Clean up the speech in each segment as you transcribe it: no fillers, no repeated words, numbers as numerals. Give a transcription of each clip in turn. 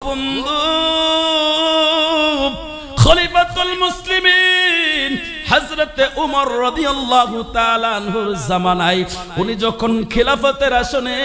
বন্ধু খলিফাতুল মুসলিমিন হযরতে ওমর রাদিয়াল্লাহু তাআলা আনহুর জামানায় উনি যখন খিলাফতের আসনে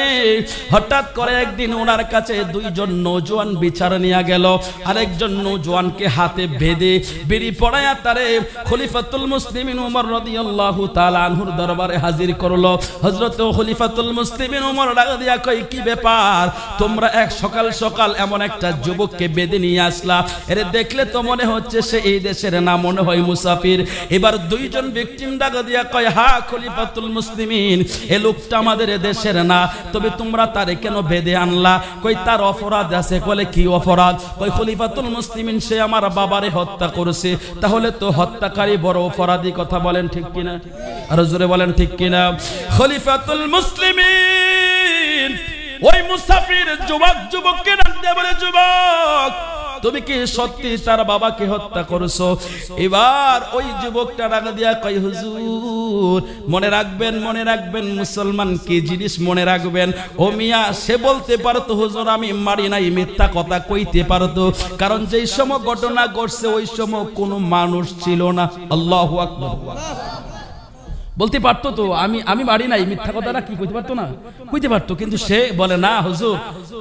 হঠাৎ করে একদিন ওনার কাছে দুইজন নওজোয়ান বিচার নিয়ে গেল। আরেকজন নওজোয়ানকে হাতে বেঁধে বিড়ি পড়ায়া তারে খলিফাতুল মুসলিমিন ওমর রাদিয়াল্লাহু তাআলা আনহুর দরবারে হাজির করলো। হযরত খলিফাতুল মুসলিমিন ওমর ডাক দিয়া কই, কি ব্যাপার তোমরা এক সকাল সকাল এমন একটা যুবককে বেঁধে নিয়ে আসলা? এরে দেখলে তো মনে হচ্ছে সে এই দেশের না, মনে হয় মুসাফির। এবার দুইজন ভিকটিম ডাক দিয়া কয়, হ্যাঁ খলিফাতুল মুসলিমিন, এই লোকটা আমাদের দেশের না, তবে তোমরা তারে কেন বেঁধে আনলা? কই তার অপরাধ আছে। বলে কি অপরাধ? কই খলিফাতুল মুসলিমিন সে আমার বাবারে হত্যা করেছে। তাহলে তো হত্যাকারী বড় অপরাধী। কথা বলেন ঠিক কিনা? আর জোরে বলেন ঠিক কিনা? খলিফাতুল মুসলিমিন ওই মুসাফির যুবককে ডাক দিয়ে বলে, যুবক তুমি কি সত্যি তার বাবাকে হত্যা করেছো? এবার ওই যুবকটা ডাক দিয়া কয়, হুজুর মনে রাখবেন মুসলমান কি জিনিস মনে রাখবেন। ও মিয়া, সে বলতে পারতো হুজুর আমি মারি নাই, মিথ্যা কথা কইতে পারতো, কারণ যেই সময় ঘটনা ঘটছে ওই সময় কোনো মানুষ ছিল না। আল্লাহু আকবার। বলতে পারতো তো আমি মারি নাই, মিথ্যা কথাটা কি কইতে পারতো না? কইতে পারতো, কিন্তু সে বলে না হুজুর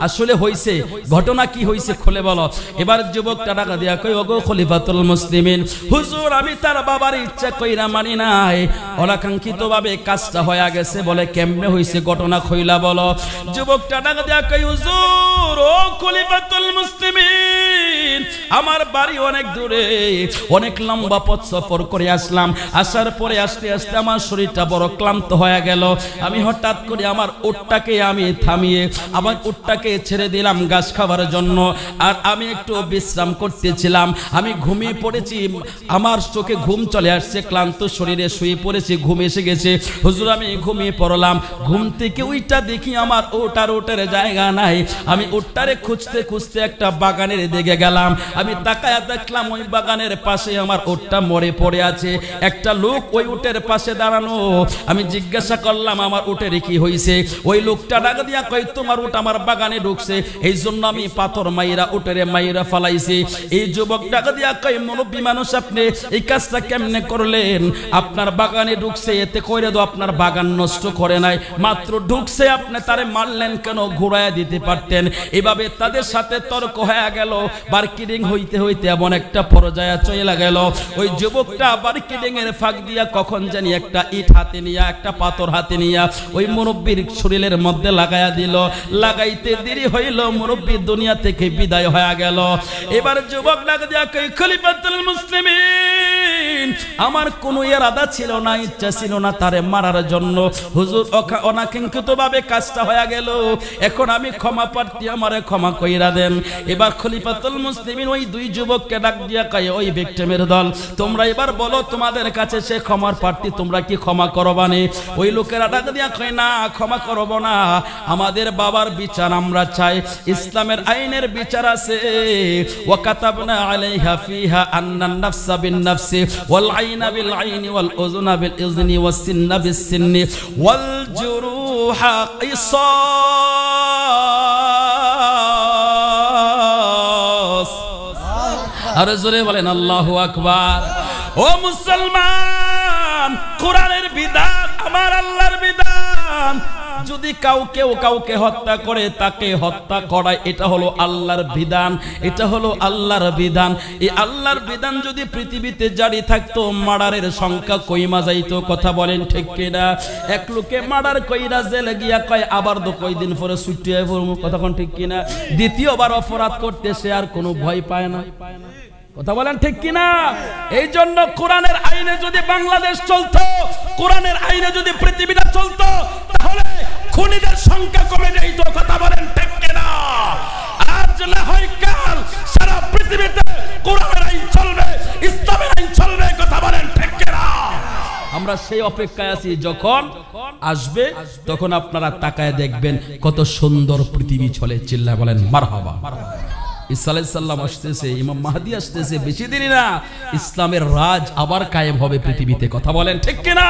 আসলে হইছে, ঘটনা কি হইছে খুলে বলো। এবার যুবকটা টাকা দিয়া কই, ওগো খলিফাতুল মুসলিমিন, হুজুর আমি তার বাবার ইচ্ছা কইরা মানি নাই, অনাকাঙ্ক্ষিতভাবে কাজটা হয়ে গেছে। বলে কেমনে হইছে, ঘটনা কইলা বলো। যুবকটা টাকা দিয়া কই, হুজুর ও খলিফাতুল মুসলিমিন, আমার বাড়ি অনেক দূরে, অনেক লম্বা পথ সফর করে আসলাম। আসার পরে আস্তে আস্তে আমার শরীরটা বড় ক্লান্ত হয়ে গেল। আমি হঠাৎ করে আমার উটটাকে আমি থামিয়ে আমার উটটাকে ছেড়ে দিলাম ঘাস খাওয়ার জন্য। আর আমি একটু বিশ্রাম করতেছিলাম, আমি ঘুমিয়ে পড়েছি, আমার চোখে ঘুম চলে আসছে, ক্লান্ত শরীরে শুয়ে পড়েছি, ঘুম এসে গেছে। হুজুর আমি ঘুমিয়ে পড়লাম, ঘুম থেকে ওইটা দেখি আমার উটের জায়গা নাই। আমি উটটারে খুঁজতে খুঁজতে একটা বাগানের দিকে গেলাম। আমি তাকায়া দেখলাম ওই বাগানের পাশে আমার উটটা মরে পড়ে আছে। একটা লোক ওই উটের পাশে দাঁড়ানো। আমি জিজ্ঞাসা করলাম আমার উটের কি হইছে? ওই লোকটা ডাক দিয়া কই, তোমার উট আমার বাগানে ঢুকছে, এই জন্য আমি পাথর মাইরা উটেরে মাইরা ফালাইছি। এই যুবক ডাক দিয়া কই, মুরব্বী মানুষ আপনি এই কাজটা কেমনে করলেন? আপনার বাগানে ঢুকছে, এতে কইরে তো আপনার বাগান নষ্ট করে নাই, মাত্র ঢুকছে, আপনি তারে মারলেন কেন? ঘুরাইয়া দিতে পারতেন। এভাবে তাদের সাথে তর্ক হয়ে গেল। বার্কিডিং হইতে হইতে এমন একটা পর্যায়ে চলে গেল। ওই যুবকটা বার্কিডিং এর ফাঁক দিয়া কখন জানি একটা ইট হাতে নিয়া, একটা পাথর হাতে নিয়া ওই মুরব্বীর শরীরের মধ্যে লাগায়া দিল। লাগাইতে দেরি হইল, মুরব্বী দুনিয়া থেকে বিদায় হয়ে গেল। এবার যুবক ডাক দিয়া কই, খলিফাতুল মুসলিমিন, আমার কোনো ইরাদা ছিল না, ইচ্ছা ছিল না তারে মারার জন্য। হুজুর অনাকাঙ্ক্ষিতভাবে কাজটা হয়ে গেল, এখন আমি ক্ষমা প্রার্থী, আমারে ক্ষমা কইরা দেন। এবার খলিফাতুল মুসলিমিন ওই দুই যুবককে ডাক দিয়া কয়, ওই ভিকটিমের দল, তোমরা এবার বলো তোমাদের কাছে সে ক্ষমার প্রার্থী, তোমরা কি ক্ষমা করবানে? ওই লোকেরা ডাক দিয়া কয়, না ক্ষমা করব না, আমাদের বাবার বিচার আমরা চাই, ইসলামের আইনের বিচার আছে। ওয়া কাতাবনা আলাইহা ফিহা আন্নান নাফসা বিন নাফসি ওয়াল আইনা বিল আইনি ওয়াল উযনা বিল উযনি ওয়াস সিন্না বিস সিন্নি ওয়াল জুরুহা কিসাস। আর জোরে বলেন আল্লাহু আকবার। ও মুসলমান, কোরআনের বিধান, আমার আল্লাহর বিধান, যদি কাউকে হত্যা করে তাকে হত্যা করায়, এটা হলো আল্লাহর বিধান, এটা হলো আল্লাহর বিধান। এই আল্লাহর বিধান যদি পৃথিবীতে জারি থাকতো, মার্ডারের সংখ্যা কইমা যাইতো। কথা বলেন ঠিক কিনা? এক লোকে মার্ডার কইরা জেলে গিয়া কয় আবার তো কয়দিন পরে ছুটি হয়ে পড়বো। কথা কোন ঠিক কিনা? দ্বিতীয়বার অপরাধ করতে সে আর কোনো ভয় পায় না। কথা বলেন ঠিক কিনা? এই জন্য কোরআনের আইনে যদি বাংলাদেশ চলতো, কোরআনের আইনে যদি পৃথিবীটা চলতো, তাহলে খুনিদের সংখ্যা কমে যেত। কথা বলেন ঠিক কিনা? আজ না হয় কাল সারা পৃথিবীতে কোরআনের আইন চলবে, ইসলামের আইন চলবে। কথা বলেন ঠিক কিনা? আমরা সেই অপেক্ষায় আছি, যখন আসবে তখন আপনারা তাকায় দেখবেন কত সুন্দর পৃথিবী চলে। চিল্লায় বলেন মারহাবা। ঈসা আলাইহিস সালাম আসতেছে, ইমাম মাহদী আসতেছে, বেশি দেরি না, ইসলামের রাজ আবার কায়েম হবে পৃথিবীতে। কথা বলেন ঠিক কিনা?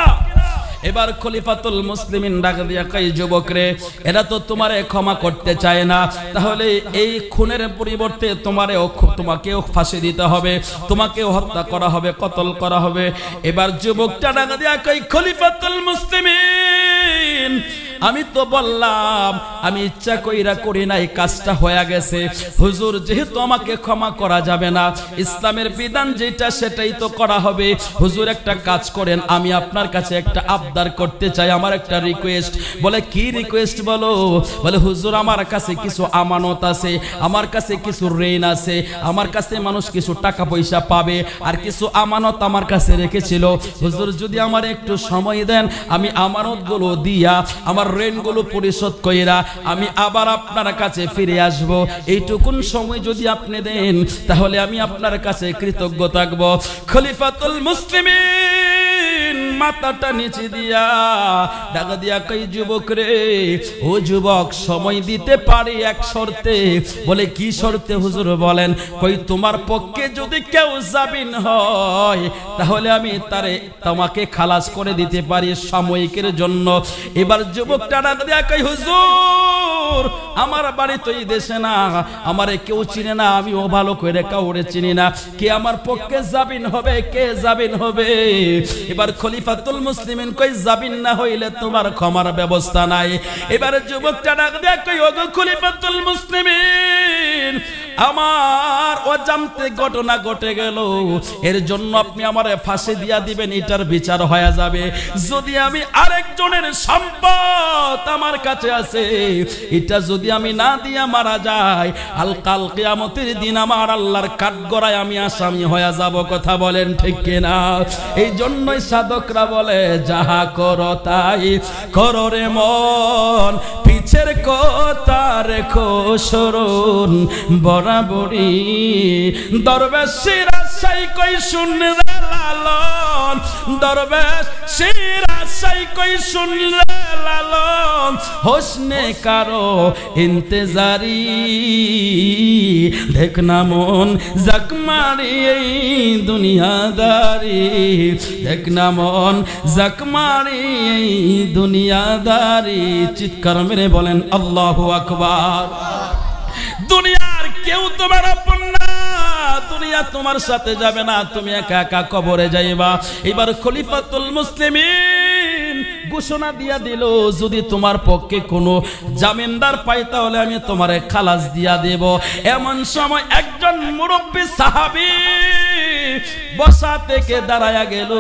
এবার খলিফাতুল মুসলিমিন ডাক দিয়া কই যুবক রে, এরা তো তোমারে ক্ষমা করতে চায় না, তাহলে এই খুনের পরিবর্তে তোমাকেও ফাঁসি দিতে হবে, তোমাকেও হত্যা করা হবে, কতল করা হবে। এবার যুবকটা ডাক দিয়া কই খলিফাতুল মুসলিমিন, আমি তো বললাম আমি ইচ্ছা কইরা করি নাই, কাজটা হয়ে গেছে। হুজুর যেহেতু আমাকে ক্ষমা করা যাবে না, ইসলামের বিধান যেটা সেটাই তো করা হবে। হুজুর একটা কাজ করেন, আমি আপনার কাছে একটা আবদার করতে চাই, আমার একটা রিকোয়েস্ট। বলে কি রিকোয়েস্ট বলো? বলে হুজুর আমার কাছে কিছু আমানত আছে, আমার কাছে কিছু ঋণ আছে, আমার কাছে মানুষ কিছু টাকা পয়সা পাবে, আর কিছু আমানত আমার কাছে রেখেছিল। হুজুর যদি আমার একটু সময় দেন, আমি আমানতগুলো দিয়া আমার ঋণগুলো পরিশোধ কইরা আমি আবার আপনার কাছে ফিরে আসব। এইটুকুন সময় যদি আপনি দেন, তাহলে আমি আপনার কাছে কৃতজ্ঞ থাকব। খলিফাতুল মুসলিমিন মাথাটা নিচে দিয়া ডাক দিয়া কই যুবক রে, ও যুবক তোমায় দিতে পারি এক শর্তে। বলে কি শর্তে হুজুর বলেন? কই তোমার পক্ষে যদি কেউ জামিন হয় তাহলে আমি তোমাকে খালাস করে দিতে পারি সাময়িকের জন্য। এবার যুবকটা ডাক দিয়া কই হুজুর আমার বাড়ি তো এই দেশে না, আমারে কেউ চিনে না, আমিও ভালো করে কাউরে চিনি না, কে আমার পক্ষে জামিন হবে, কে জামিন হবে? এবার খলিফাতুল মুসলিমিন কই জামিন না হইলে তোমার ক্ষমার ব্যবস্থা নাই। এবারে যুবকটা ডাক দিয়া কই ওগো খলিফাতুল মুসলিমিন, আমার অজান্তে ঘটনা ঘটে গেল, এর জন্য আপনি আমারে ফাঁসি দিয়া দিবেন, এটার বিচার হয়ে যাবে। যদি আমি আরেকজনের সম্পদ আমার কাছে আছে, এটা যদি আমি না দিয়া মারা যাই, কাল কিয়ামতের দিন আমার আল্লাহর কাঠগড়ায় আমি আসামি হয়ে যাব। কথা বলেন ঠিক কিনা? এই জন্যই সাধকরা বলে যাহা করো তাই করো রে মন, পিছের কথা রেখো স্মরণ, বরাবরই দরবেশের আশাই কই শুনলে লালন, দরবেশের আশাই কই শুনলে লালন, হোসনে কারো ইন্তজারি, দেখ না মন জাকমারি এই দুনিয়াদারি, দেখ না মন জাকমারি এই দুনিয়াদারি। চিৎকার মেরে বলেন আল্লাহু আকবার। দুনিয়ার কেউ তোমার আপন না, দুনিয়া তোমার সাথে যাবে না, তুমি একা একা কবরে যাইবা। এবার খলিফাতুল মুসলিমিন ঘোষণা দিয়া দিল, যদি তোমার পক্ষে কোনো জামিনদার পাই তাহলে আমি তোমারে খালাস দিয়া দেব। এমন সময় একজন মুরব্বী সাহাবী বসা থেকে দাঁড়ায়া গেল,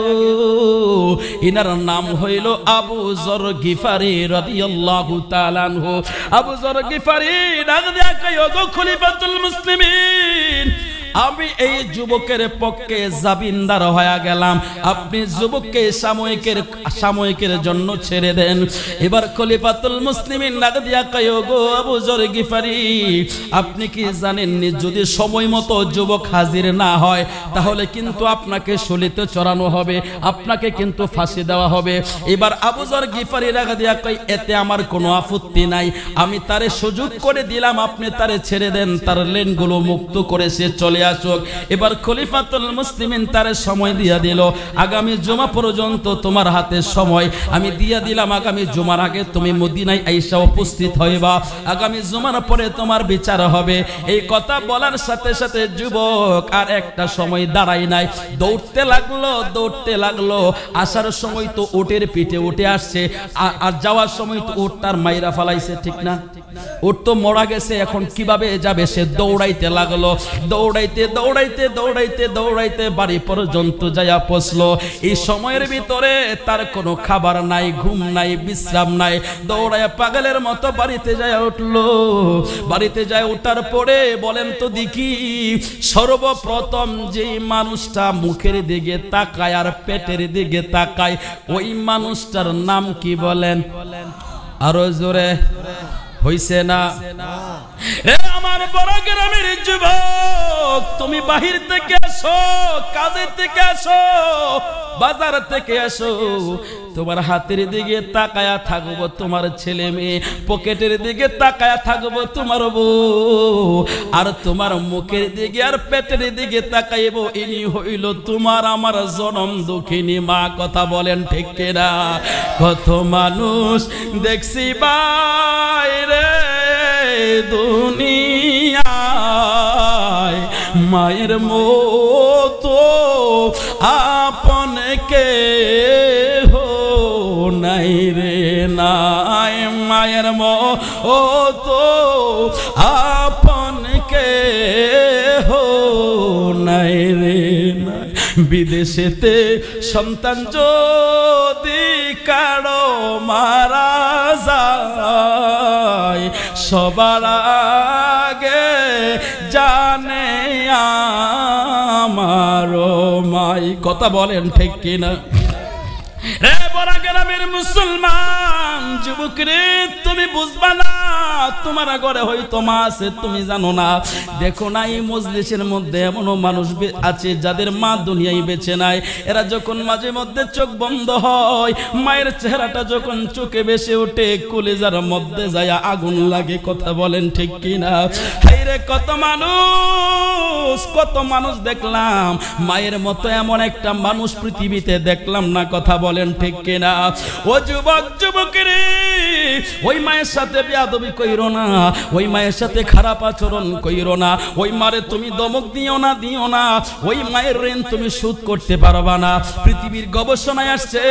ইনার নাম হইল আবু যর গিফারি রাদিয়াল্লাহু তাআলা আনহু। আবু যর গিফারি ডাক দিয়া কই ওগো খলিফাতুল মুসলিমিন, আমি এই যুবকের পক্ষে জামিনদার হয়ে গেলাম, আপনি যুবককে সাময়িকের জন্য ছেড়ে দেন। এবার খলিফাতুল মুসলিমিন ডাক দিয়া কয় ওগো আবু যর গিফারি, আপনি কি জানেননি যদি সময় মতো যুবক হাজির না হয় তাহলে কিন্তু আপনাকে শূলিতে চড়ানো হবে, আপনাকে কিন্তু ফাঁসি দেওয়া হবে। এবার আবু যর গিফারি ডাক দিয়া কয় এতে আমার কোনো আপত্তি নাই, আমি তারে সুযোগ করে দিলাম, আপনি তারে ছেড়ে দেন, তার লেনগুলো মুক্ত করে সে চলে আসুক। এবার খলিফাতুল মুসলিমিন তারে সময় দিয়া দিল, আগামী জুমা পর্যন্ত তোমার হাতে সময় আমি দিয়া দিলাম, আগামী জুমার আগে তুমি মদিনায় আইসা উপস্থিত হইবা, আগামী জুমার পরে তোমার বিচার হবে। এই কথা বলার সাথে সাথে যুবক আর একটা সময় দাঁড়াই নাই, দৌড়তে লাগলো। আসার সময় তো উটের পিঠে উঠে আসছে, আর যাওয়ার সময় তো উট তার মাইরা ফালাইছে, ঠিক না? উট তো মরা গেছে, এখন কিভাবে যাবে? সে দৌড়াইতে লাগলো, দৌড়াইতে বাড়ি পর্যন্ত যাইয়া পৌঁছলো। এই সময়ের ভিতরে তার কোনো খাবার নাই, ঘুম নাই, বিশ্রাম নাই, দৌড়াইয়া পাগলের মতো বাড়িতে যায় উঠলো। বাড়িতে যায় ওঠার পরে বলেন তো দেখি, সর্বপ্রথম যে মানুষটা মুখের দিকে তাকায় আর পেটের দিকে তাকায় ওই মানুষটার নাম কি বলেন? আরো জোরে হইছে না? আমার বড় গ্রামের যুবক, তুমি বাহির থেকে আসো, কাজের থেকে আসো, বাজার থেকে আসো, তোমার হাতের দিকে তাকায়া থাকবো তোমার ছেলে মেয়ে, পকেটের দিকে তাকায়া থাকবো তোমার বউ, আর তোমার মুখের দিকে আর পেটের দিকে তাকাইব, ইনি হইল তোমার আমার জনম দুঃখিনী মা। কথা বলেন ঠিক কিনা? কত মানুষ দেখছি বাইরে দুনিয়ায়, মায়ের মতো আপনকে নাই রে নাই, মায়ের মতো আপনকে নাই রে নাই। বিদেশেতে সন্তান যদি কারো মারা যায়, সবার আগে জানে আমারও মাই। কথা বলেন ঠিক কিনা? রে বড় গ্রামের মুসলমান যুবক রে, তুমি বুঝবা না, তোমার ঘরে হয়তো মা আছে তুমি জানো না। দেখো না, এই মজলিসের মধ্যে এমনও মানুষ আছে যাদের মা দুনিয়ায় বেঁচে নাই। এরা যখন মাঝে মধ্যে চোখ বন্ধ হয়, মায়ের চেহারাটা যখন চোখে ভেসে ওঠে, কলিজার মধ্যে যায় আগুন লাগে। কথা বলেন ঠিক কিনা? হায়রে কত মানুষ দেখলাম, মায়ের মতো এমন একটা মানুষ পৃথিবীতে দেখলাম না। কথা বলেন ঠিক কিনা? ও যুবক যুবকেরে, ওই মায়ের সাথে বেয়াদবি কইরো না, ওই মায়ের সাথে খারাপ আচরণ কইরো না, ওই মারে তুমি দমক দিও না, ওই মায়ের ঋণ তুমি শোধ করতে পারবা না। পৃথিবীর গবেষণায় আসছে,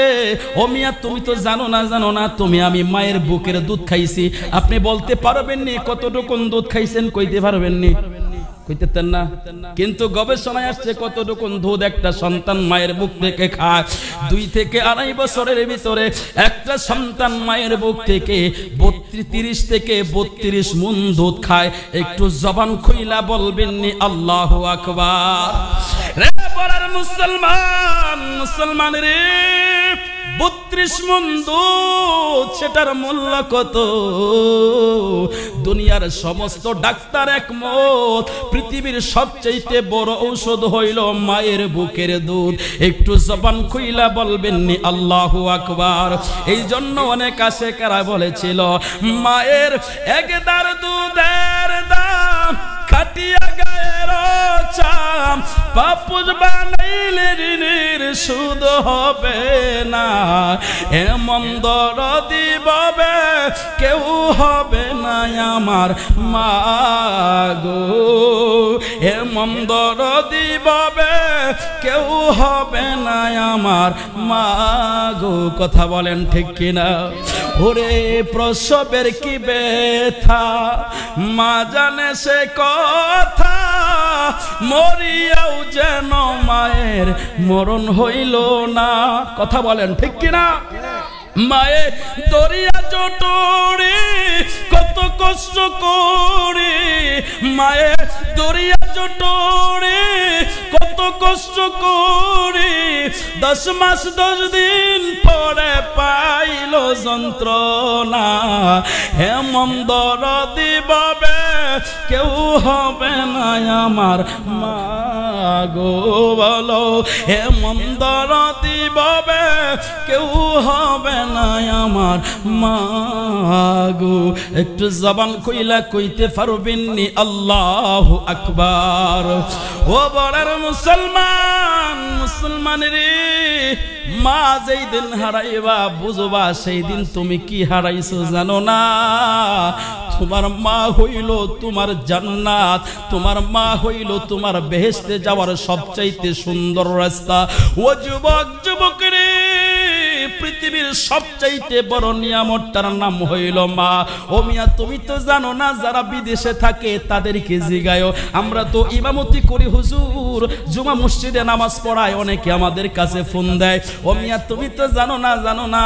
ও মিয়া তুমি তো জানো না, তুমি আমি মায়ের বুকের দুধ খাইছি। আপনি বলতে পারবেননি কতটুকু দুধ খাইছেন? কইতে পারবেননি, কইতেন না। কিন্তু গবেষণায় আসছে কতটুকু দুধ একটা সন্তান মায়ের বুক থেকে খায়। 2 থেকে 2.5 বছরের ভিতরে একটা সন্তান মায়ের বুক থেকে 30 থেকে 32 মণ দুধ খায়। একটু জবান খুইলা বলবেননি আল্লাহু আকবার? রে বড়ার মুসলমান রে, 32 মণ দুধ, সেটার মূল্য কত? দুনিয়ার সমস্ত ডাক্তার একমত, পৃথিবীর সবচেয়ে বড় ঔষধ হইল মায়ের বুকের দুধ। একটু জবান খুইলা বলবেননি আল্লাহু আকবার? এই জন্য অনেক আশেকেরা বলেছিল, মায়ের একদার দুধের দাম কাটিয়া গায়ের চাম, পাপুজ বানাইলে ঋণের সুদ হবে না। এমন দরদি ববে কেউ হবে না আমার মা গো, এমন দরদি ববে কেউ হবে না আমার মা গো। কথা বলেন ঠিক কিনা? ওরে প্রসবের কি ব্যথা মা জানে সে কথা, মরিয়াও যেন মায়ের মরণ হইল না। কথা বলেন ঠিক কিনা? মায়ে দরিয়া জটরে কত কষ্ট করে, মায়ে দরিয়া জটরে কত কষ্ট করে, 10 মাস 10 দিন পরে পাইল যন্ত্রণা। এমন দরদি ববে কেউ হবে না আমার মা গো, বলো এমন দরদি ববে কেউ হবে না আমার মা গো। একটু জবান কইলা কইতে পারবেননি আল্লাহু আকবার? ও বড়ার মুসলমান রে, মা যেই দিন হারাইবা বুঝবা সেই দিন তুমি কি হারাইছো জানো না? তোমার মা হইল তোমার জান্নাত, তোমার মা হইল তোমার বেহেশতে যাওয়ার সবচাইতে সুন্দর রাস্তা। ও যুবক যুবকেরে, পৃথিবীর সবচাইতে বড় নিয়ামতটার নাম হইল মা। ও মিয়া তুমি তো জানো না, যারা বিদেশে থাকে তাদেরকে জিগায়ও। আমরা তো ইমামতি করি হুজুর, জুমা মসজিদে নামাজ পড়ায়, অনেকে আমাদের কাছে ফোন দেয়। ও মিয়া তুমি তো জানো না,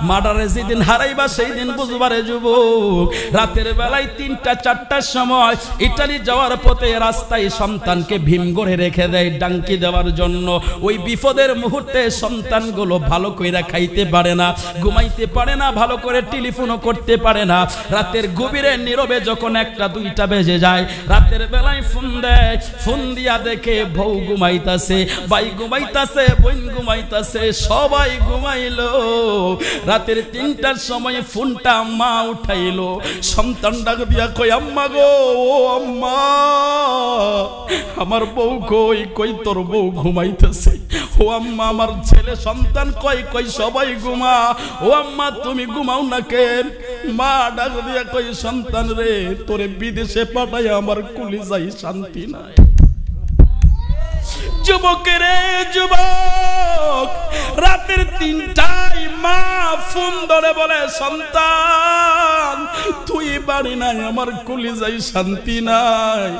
মার্ডারে যেদিন হারাইবা সেই দিন বুঝবারে যুবক। রাতের বেলায় 3টা 4টার সময় ইটালি যাওয়ার পথে রাস্তায় সন্তানকে ভীম গড়ে রেখে দেয় ডাঙ্কি দেওয়ার জন্য। ওই বিপদের মুহূর্তে সন্তানগুলো ভালো কইরা খাইতে পারে না, ঘুমাইতে পারে না, ভালো করে টেলিফোনও করতে পারে না। রাতের গভীরে নীরবে যখন 1টা 2টা বেজে যায়, রাতের বেলায় ফোন দেয়, ফোন দিয়া দেখে বউ ঘুমাইতাছে, ভাই ঘুমাইতাছে, বোন ঘুমাইতাছে, সবাই ঘুমাইলো। রাতের 3টার সময় ফোনটা মা উঠাইলো, সন্তান ডাক দিয়া কই আম্মা গো, ও আম্মা আমার বউ কই? কই তোর বউ ঘুমাইতেছে। ও আম্মা আমার ছেলে সন্তান কই? কই সবাই ঘুমা। ও আম্মা তুমি ঘুমাও না কেন? মা ডাক দিয়া কই সন্তান রে, তোরে বিদেশে পাঠাই আমার কলিজায় শান্তি নাই। যুবকেরে যুবক, রাতের 3টায় মা ফোন ধরে বলে সন্তান তুই বাড়ি নাই, আমার কলিজায় শান্তি নাই।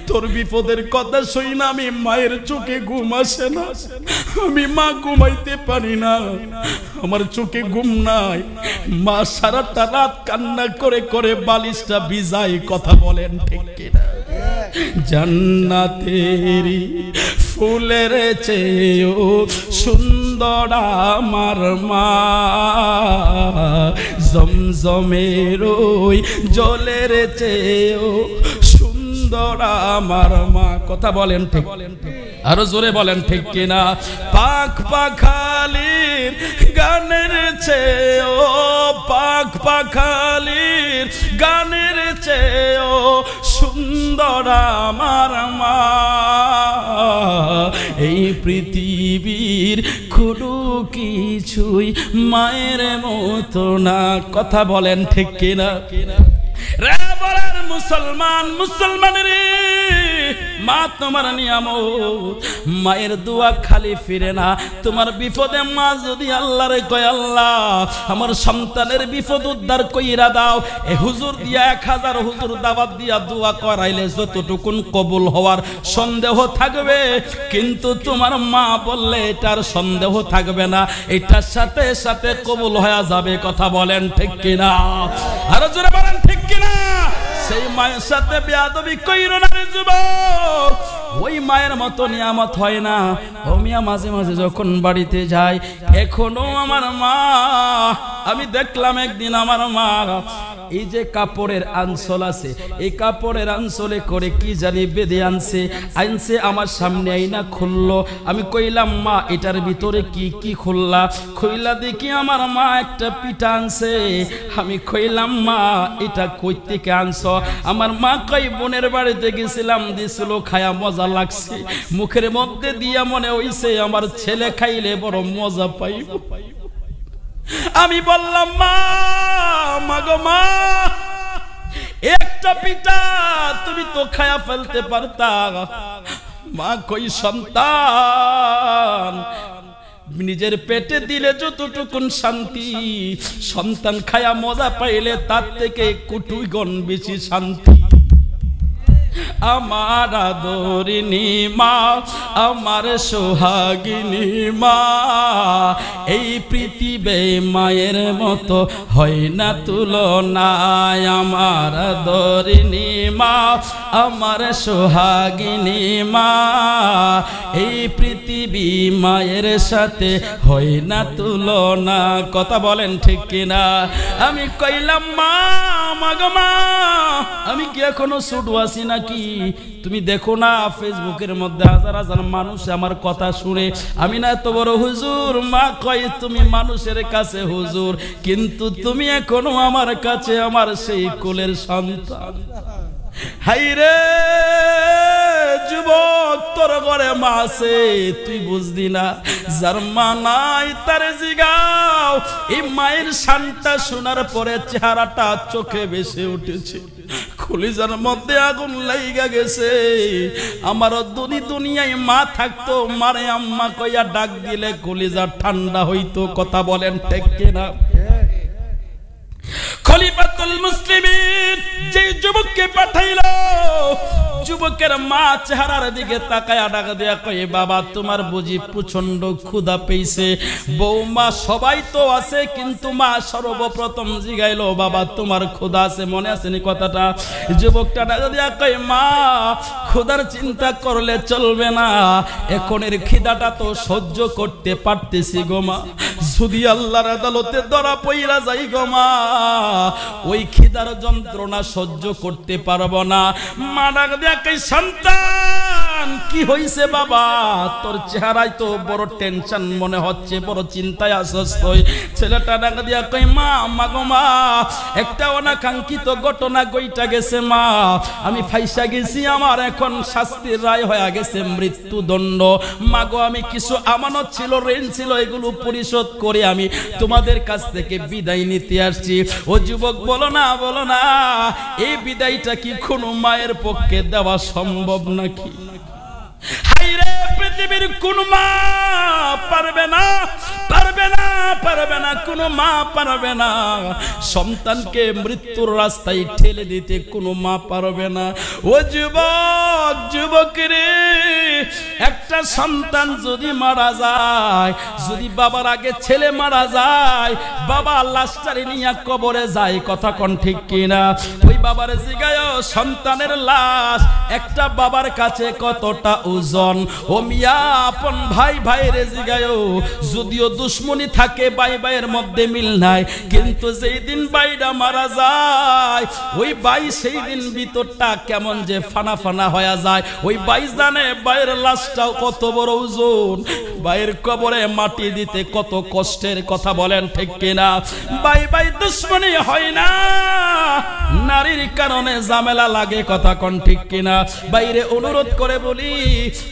তোর বিপদের কথা শুই না আমি মায়ের চোখে ঘুম আসে না, আমি মা ঘুমাইতে পারি না, আমার চোখে ঘুম নাই। মা সারাটা রাত কান্না করে করে বালিশটা ভিজায়। কথা বলেন ঠিক কিনা? জান্নাতেরি ফুলের চেয়েও সুন্দর আমার মা, জমজমের ওই জলের চেয়েও সুন্দর আমার মা। কথা বলেন ঠিক? আরো জোরে বলেন ঠিক কিনা? পাখ পাখালির গানের চেয়েও, পাখ পাখালির গানের চেয়েও সুন্দর আমার মা। এই পৃথিবীর কোনো কিছুই মায়ের মতো না। কথা বলেন ঠিক কিনা? রে বলেন মুসলমান, মুসলমানের মা তোমার নিয়ামত, মায়ের দোয়া খালি ফিরে না। তোমার বিপদে মা যদি আল্লাহরে কয় আল্লাহ আমার সন্তানের বিপদ উদ্ধার কইরা দাও, এ হুজুর দিয়া 1000 হুজুর দাওয়াত দিয়া দোয়া করাইলে যতটুকুন কবুল হওয়ার সন্দেহ থাকবে, কিন্তু তোমার মা বললে এটার সন্দেহ থাকবে না, এটার সাথে সাথে কবুল হয়ে যাবে। কথা বলেন ঠিক কিনা? আরো জোরে বলেন ঠিক কিনা? সেই মায়ের সাথে বেয়াদবি কইরো না রে যুবক, ওই মায়ের মতো নিয়ামত হয় না। ও মিয়া মাঝে মাঝে যখন বাড়িতে যাই, এখনো আমার মা, আমি দেখলাম একদিন আমার মা এই যে কাপড়ের আঁচল আছে, এই কাপড়ের আঁচলে করে কি জানি বেঁধে আনছে, আমার সামনে আইনা খুললো। আমি কইলাম মা এটার ভিতরে কি কি খুললা? খুইলা দেখি আমার মা একটা পিঠা আনছে। আমি কইলাম মা এটা কই থেকে আনছ? আমার মা কই বোনের বাড়িতে গেছিলাম, দিছিল, খায়া মজা লাগছে, মুখের মধ্যে দিয়া মনে হইছে আমার ছেলে খাইলে বড় মজা পাইব। আমি বললাম মা, মাগো মা একটা পিঠা তুমি তো খায়া ফেলতে পারতা। মা কই সন্তান নিজের পেটে দিলে যতটুকুন শান্তি, সন্তান খায়া মজা পাইলে তার থেকে কোটি গুণ বেশি শান্তি। আমার আদরিনী মা, আমার সোহাগিনী মা, এই পৃথিবী মায়ের মতো হয় না তুলনা। আমার আদরিনী মা, আমার সোহাগিনী মা, এই পৃথিবী মায়ের সাথে হয় না তুলনা। কথা বলেন ঠিক কিনা? আমি কইলাম মা, মাগো মা আমি কি এখনো ছোট আছি নাকি? তুমি দেখো না ফেসবুকের মধ্যে হাজার হাজার মানুষ আমার কথা শুনে, আমি না এত বড় হুজুর। মা কয় তুমি মানুষের কাছে হুজুর, কিন্তু তুমি এখনো আমার কাছে আমার সেই কোলের সন্তান। হাইরে যুবক, তোর ঘরে মা আছে তুই বুঝলি না, যার মা নাই তারে জিগাও। এই মায়ের শানটা শোনার পরে চেহারাটা চোখে ভেসে উঠেছে, কলিজার মধ্যে আগুন লাইগা গেছে। আমার দুনিয়ায় মা থাকতো, মারে আম্মা কইয়া ডাক দিলে কলিজা ঠান্ডা হইতো। কথা বলেন ঠিক কিনা? খলিফাতুল মুসলিমিন যে যুবককে পাঠাইলো, যুবকের মা চেহারার দিকে তাকায়া ডাক দেয়া কয় বাবা তোমার বুঝি প্রচন্ড ক্ষুধা পেয়েছে? বৌমা সবাই তো আছে, কিন্তু মা সর্বপ্রথম জিগাইলো বাবা তোমার ক্ষুধা আছে? মনে আছে নি কথাটা? যুবকটা ডাক দেয়া কয় মা ক্ষুধার চিন্তা করলে চলবে না, এখনের খিদাটা তো সহ্য করতে পারতেছি গো মা, যদি আল্লাহর আদালতে ধরা পইরা যাই গো মা, ওই খিদার যন্ত্রণা সহ্য করতে পারবো না। মা ডাক দিয়া কই, সন্তান কি হইছে বাবা? তোর চেহারায় তো বড় টেনশন মনে হচ্ছে, বড় চিন্তায় আছস তুই। ছেলেটা ডাক দিয়া কই, মা গো মা, একটা অনাকাঙ্ক্ষিত ঘটনা ঘইটা গেছে মা। আমি ফাইসা গেছি, আমার এখন শাস্তির রায় হয়ে গেছে মৃত্যুদণ্ড। মা গো, আমি কিছু আমানত ছিল, ঋণ ছিল, এগুলো পরিশোধ করে আমি তোমাদের কাছ থেকে বিদায় নিতে আসছি। ও যুবক, বলো না এই বিদায়টা কি কোনো মায়ের পক্ষে দেওয়া সম্ভব নাকি? হায়রে, পৃথিবীর কোন মা পারবে না, কোন মা পারবে না। সন্তানকে মৃত্যুর রাস্তায় ঠেলে দিতে কোনো মা পারবে না। ও যুবক রে, একটা সন্তান যদি মারা যায়, যদি বাবার আগে ছেলে মারা যায়, বাবা লাশটারে নিয়ে কবরে যায়, কথা কোন ঠিক কিনা? ওই বাবার জিগায় সন্তানের লাশ একটা বাবার কাছে কতটা ওজন। ও মিয়া, আপন ভাইরে জিগায়, যদিও দুশ্মনী থাকে, ভাইয়ের মধ্যে মিল নাই, কিন্তু যেই দিন ভাইটা মারা যায়, ওই ভাই সেই দিন ভিতরটা কেমন যে ফানা হয়ে যায়। ওই ভাই জানে ভাইয়ের লাশটাও কত বড় ওজন, ভাইয়ের কবরে মাটি দিতে কত কষ্টের, কথা বলেন ঠিক কিনা? ভাই দুশ্মনী হয় না, নারীর কারণে ঝামেলা লাগে, কথা কোন ঠিক কিনা? বাইরে অনুরোধ করে বলি,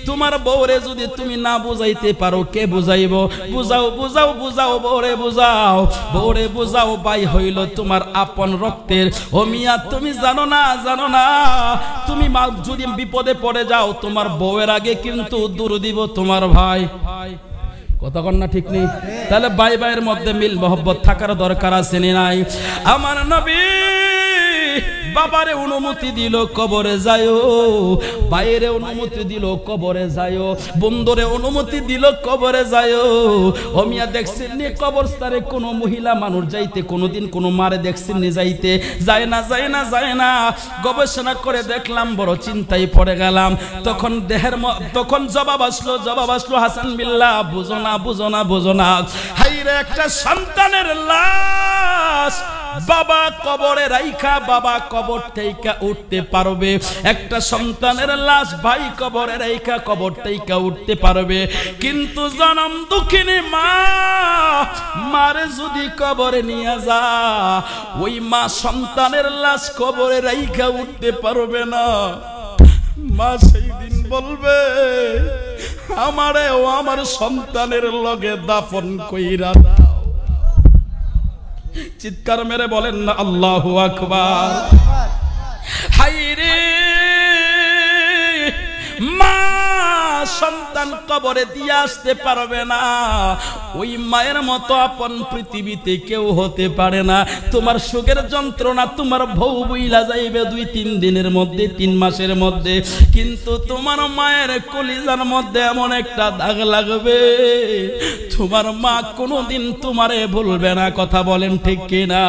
তোমার বউরে যদি তুমি না বুঝাইতে পারো, কে বুঝাইব? বুঝাও বউরে বুঝাও। ভাই হইল তোমার আপন রক্তের। ও মিয়া, তুমি জানো না তুমি মা যদি বিপদে পড়ে যাও, তোমার বউয়ের আগে কিন্তু দূর দিব তোমার ভাই। কথা কন না ঠিক নেই? তাহলে ভাইয়ের মধ্যে মিল মহব্বত থাকার দরকার আছে নাই? আমার নবী বাবারে অনুমতি দিল কবরে যায়ও, ভাইয়েরে অনুমতি দিল কবরে যায়ও, বন্ধুরে অনুমতি দিল কবরে যায়ও। ও মিয়া, দেখছেন নি কবরস্থানে কোনো মহিলা মানুষ যাইতে কোনোদিন কোনো মারে দেখছেন নি যাইতে? যায় না। গবেষণা করে দেখলাম, বড় চিন্তায় পড়ে গেলাম। তখন জবাব আসলো হাসান বিল্লাহ, বুঝো না। হাইরে, একটা সন্তানের লাশ বাবা কবরে রাইখা বাবা কবর থেকে উঠতে পারবে, একটা সন্তানের লাশ ভাই কবরে রাইখা কবর থেকে উঠতে পারবে, কিন্তু জনম দুঃখিনী মারে যদি কবরে নিয়ে যা, ওই মা সন্তানের লাশ কবরে রাইখা উঠতে পারবে না। মা সেই দিন বলবে, আমারে ও আমার সন্তানের লগে দাফন কইরা দাও। চিৎকার মেরে বলেন না আল্লাহু আকবার। হায়রে, মা সন্তান কবরে দিয়ে আসতে পারবে না, ওই মায়ের মতো আপন পৃথিবীতে কেউ হতে পারে না। তোমার সুখের যন্ত্রণা তোমার বউ বুইলা যাইবে 2-3 দিনের মধ্যে, 3 মাসের মধ্যে, কিন্তু তোমার মায়ের কলিজার মধ্যে এমন একটা দাগ লাগবে, তোমার মা কোনোদিন তোমারে ভুলবে না। কথা বলেন ঠিক কিনা?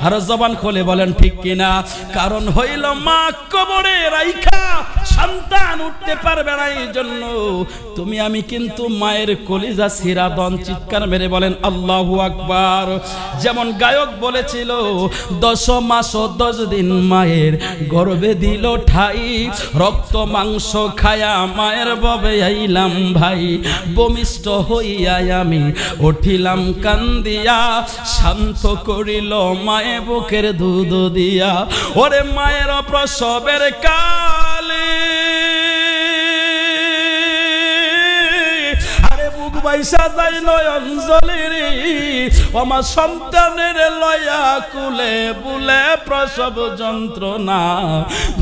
আর জবান খুলে বলেন ঠিক কিনা? কারণ হইল মা কবরে রাইখা সন্তান উঠতে পারবে না, এই জন্য তুমি আমি কিন্তু মায়ের কলিজা ছিঁড়া দন। চিৎকার মেরে বলেন আল্লাহু আকবার। যেমন গায়ক বলেছিল, 10 মাস ও 10 দিন মায়ের গর্ভে দিল ঠাই, রক্ত মাংস খায়া মায়ের ববে আইলাম ভাই, বমিষ্ঠ হইয়া আমি উঠিলাম কান্দিয়া, শান্ত করিল মায়ে বুকের দুধ দিয়া। ওরে মায়ের প্রসবের কালে বাইসা যাই নয়ন জলে রে, আমার সন্তানের লয়া কুলে বুলে প্রসব যন্ত্রণা,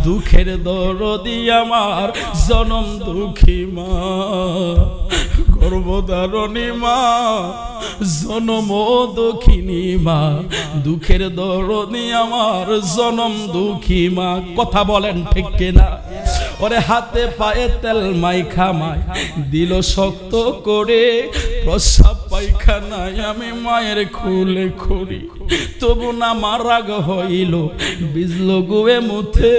দুঃখের দরদি আমার জনম দুঃখী মা, গর্ভধারণী মা, জনম দুঃখিনী মা, দুঃখের দরদি আমার জনম দুঃখী মা। কথা বলেন ঠিক কিনা? ওরে হাতে পায়ে তেল মাইখা মাই দিল শক্ত করে, প্রসাব পায়খানায় আমি মায়ের খুলে খড়ি, তবু না আমার রাগ হইল বিজল গুয়ে মুথে,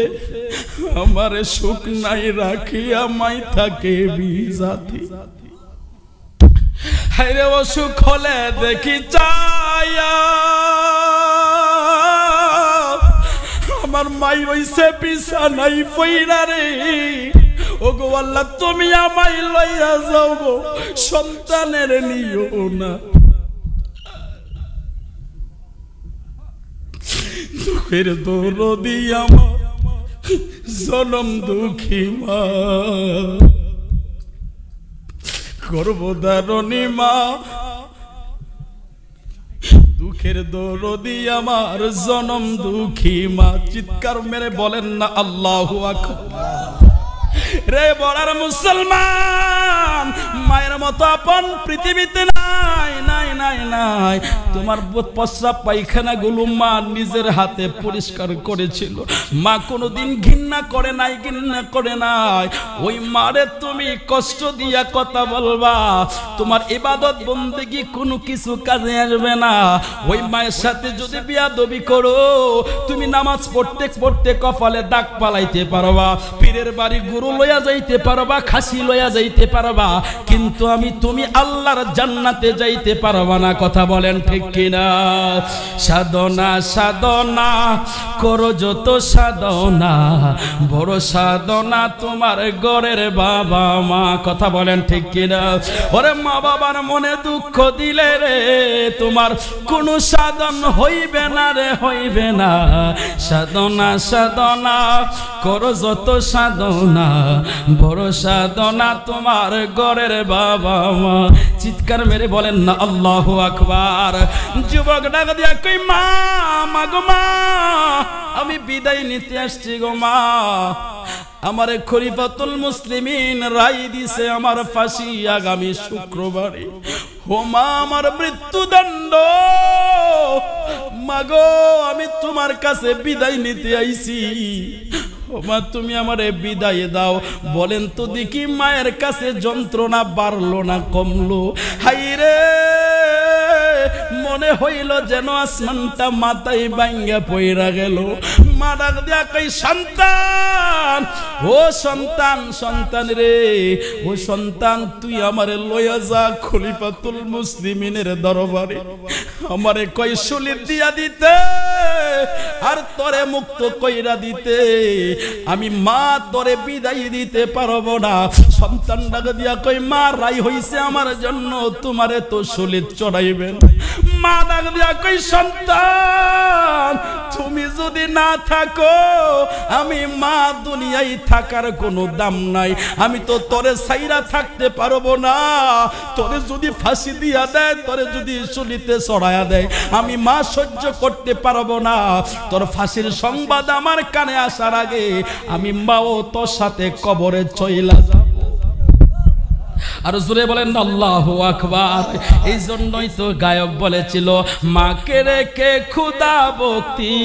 আমারে সুখ নাই রাখিয়া মাই থাকে বিজাতি। হায়রে অসুখ হলে দেখি চায়া আমার মাই রইছে বিছানাই পইরা রে। ওগো আল্লাহ তুমি আমায় লইয়া যাও গো, সন্তানের নিও না। দুঃখের দরদি আমার জনম দুঃখী মা, গর্ভধারণী মা, দুঃখের দরদি আমার জনম দুঃখী মা। চিৎকার মেরে বলেন না আল্লাহু আকবার। রে বড়ার মুসলমান, মায়ের মতো আপন পৃথিবীতে নাই নাই নাই নাই। তোমার প্রস্রাব পায়খানা গুলো মা নিজের হাতে পরিষ্কার করেছিল। মা কোনোদিন ঘৃণা করে নাই, ঘৃণা করে নাই। ওই মারে তুমি কষ্ট দিয়া কথা বলবা, তোমার ইবাদত বন্দেগী কোনো কিছু কাজে আসবে না। ওই মায়ের সাথে যদি বিয়াদবি করো, তুমি নামাজ পড়তে পড়তে কপালে দাগ পালাইতে পারবা, পীরের বাড়ি গুরু লইয়া যাইতে পারবা, খাসি লইয়া যাইতে পারবা, কিন্তু তুমি আল্লাহর জান্নাতে যাইতে পারবা না। কথা বলেন ঠিক কিনা? সাধনা সাধনা করো যত সাধনা, বড় সাধনা তোমার ঘরের বাবা মা। কথা বলেন ঠিক কিনা? ওরে মা বাবার মনে দুঃখ দিলে রে তোমার কোনো সাধন হইবে না রে, হইবে না। সাধনা সাধনা করো যত সাধনা, বড় সাধনা তোমার ঘরের বাবা মা। চিৎকার মেরে বলেন না আল্লাহু আকবার। যুবক ডাক দিয়া কই মা, মা গো মা, আমি বিদায় নিতে আসছি গো মা। আমারে খলিফাতুল মুসলিমিন রায় দিছে আমার ফাঁসি আগামী শুক্রবারে। ও মা, আমার মৃত্যুদণ্ড। মা গো, আমি তোমার কাছে বিদায় নিতে আইছি। ও মা, তুমি আমারে বিদায় দাও। বলেন তো দেখি, মায়ের কাছে যন্ত্রণা বাড়লো না কমলো? হাইরে, মনে হইল যেন আসমানটা মাথায় ভাঙ্গা পইরা গেল। মা ডাক দিয়া কই সন্তান, ও সন্তান, সন্তান রে, ও সন্তান, তুই আমারে লইয়া যা খলিফাতুল মুসলিমিনের দরবারে। আমারে কই শলীল দিয়া দিতে আর তরে মুক্ত কইরা দিতে। আমি মা তরে বিদায় দিতে পারবো না। সন্তান ডাক দিয়া কই মা, রাই হইছে আমার জন্য, তোমারে তো শলীল চড়াইবেন। মা ডাক দিয়া কই সন্তান, তুমি যদি না থাকো, আমি মা দুনিয়ায় থাকার কোনো দাম নাই। আমি তো তোরে সাইরা থাকতে পারবো না। তোরে যদি ফাঁসি দিয়া দেয়, তোরে যদি শলীতে চড়াইয়া দেয়, আমি মা সহ্য করতে পারবো না। তোর ফাঁসির সংবাদ আমার কানে আসার আগে আমি মাও তোর সাথে কবরে চইলা যাব। আর জোরে বলেন আল্লাহু আকবার। এই জন্যই তো গায়ক বলেছিল, মাকে রেখে খুদা ভক্তি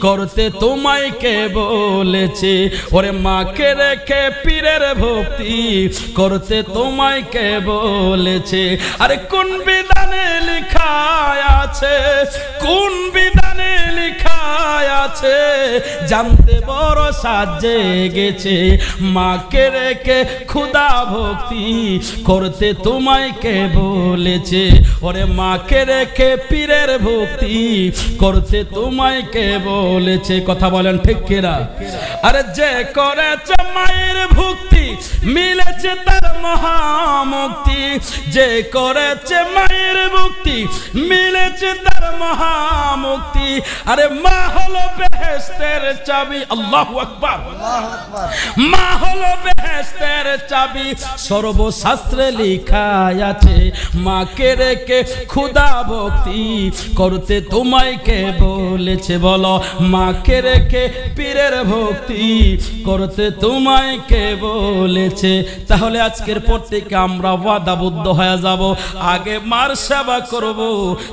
করতে তোমায় কে বলেছে। ওরে মাকে রেখে পীরের ভক্তি করতে তোমায় কে বলেছে। আরে কোন বিধানে লেখা আছে, কোন বিধানে লেখা আছে, জানতে বড় সাজে গেছে। মাকে রেখে খুদা ভক্তি করতে তোমায় কে বলেছে। ওরে মাকে রেখে পীরের ভক্তি করতে তোমায় কে বলেছে। কথা বলেন ঠিক কিনা? আরে যে করেছে মায়ের ভক্তি মিলেছে তার মহামুক্তি। যে করেছে মায়ের ভক্তি মিলেছে তার মহামুক্তি। আরে মা হলো বেহেশতের চাবি। আল্লাহু আকবার। মা হলো বেহেশতের চাবি, সর্বশাস্ত্রে লেখা আছে। মাকে রেখে খুদা ভক্তি করতে তোমায় কে বলেছে? বলো, মাকে রেখে পীরের ভক্তি করতে তোমায় কে বলেছে? তাহলে আজকের পর থেকে আমরা ওয়াদাবদ্ধ হয়ে যাব, আগে মার সেবা করব,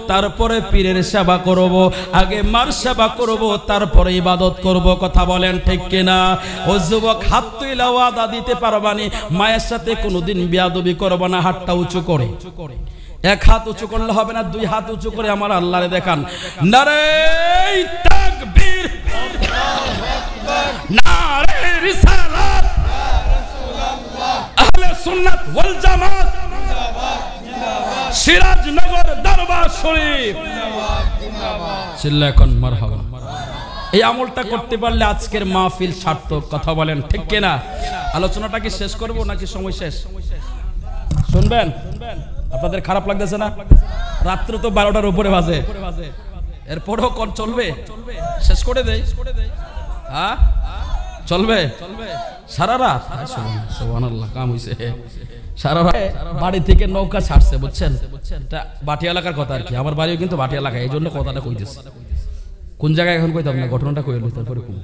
তারপরে পীরের সেবা করব। আগে মার সেবা করব, তারপরে ইবাদত করব। কথা বলেন ঠিক কিনা? ও যুবক, হাত তুইলা ওয়াদা দিতে পারবানি মায়ের সাথে কোনোদিন বিয়াদবি করব না। হাতটা উঁচু করে, এক হাত উঁচু করলে হবে না, দুই হাত উঁচু করে আমার আল্লাহরে দেখান। নারে তাকবীর, নারে রিসালাত, আহলে সুন্নাত ওয়াল জামাত, সিরাজনগর দরবার শরীফ চিল্লা এখন মারহাবা। এই আমলটা করতে পারলে আজকের মাহফিল সার্থক। কথা বলেন ঠিক কিনা? আলোচনাটা কি শেষ করব নাকি সময় শেষ? শুনবেন? আপনাদের খারাপ লাগতেছে না? রাত্র তো 12টার উপরে বাজে, এরপরও কোন চলবে? শেষ করে দেই? হ্যাঁ চলবে সারা রাত? সুবহানাল্লাহ, কাম হইছে। সারা রাত বাড়ি থেকে নৌকা ছাড়ছে, বুঝছেন? এটা বাটি এলাকার কথা আর কি। আমার বাড়িও কিন্তু বাটি এলাকা, এই জন্য কথাটা কইতেছে। কোন জায়গায় এখন কইতাম না, ঘটনাটা কইল তারপরে কোন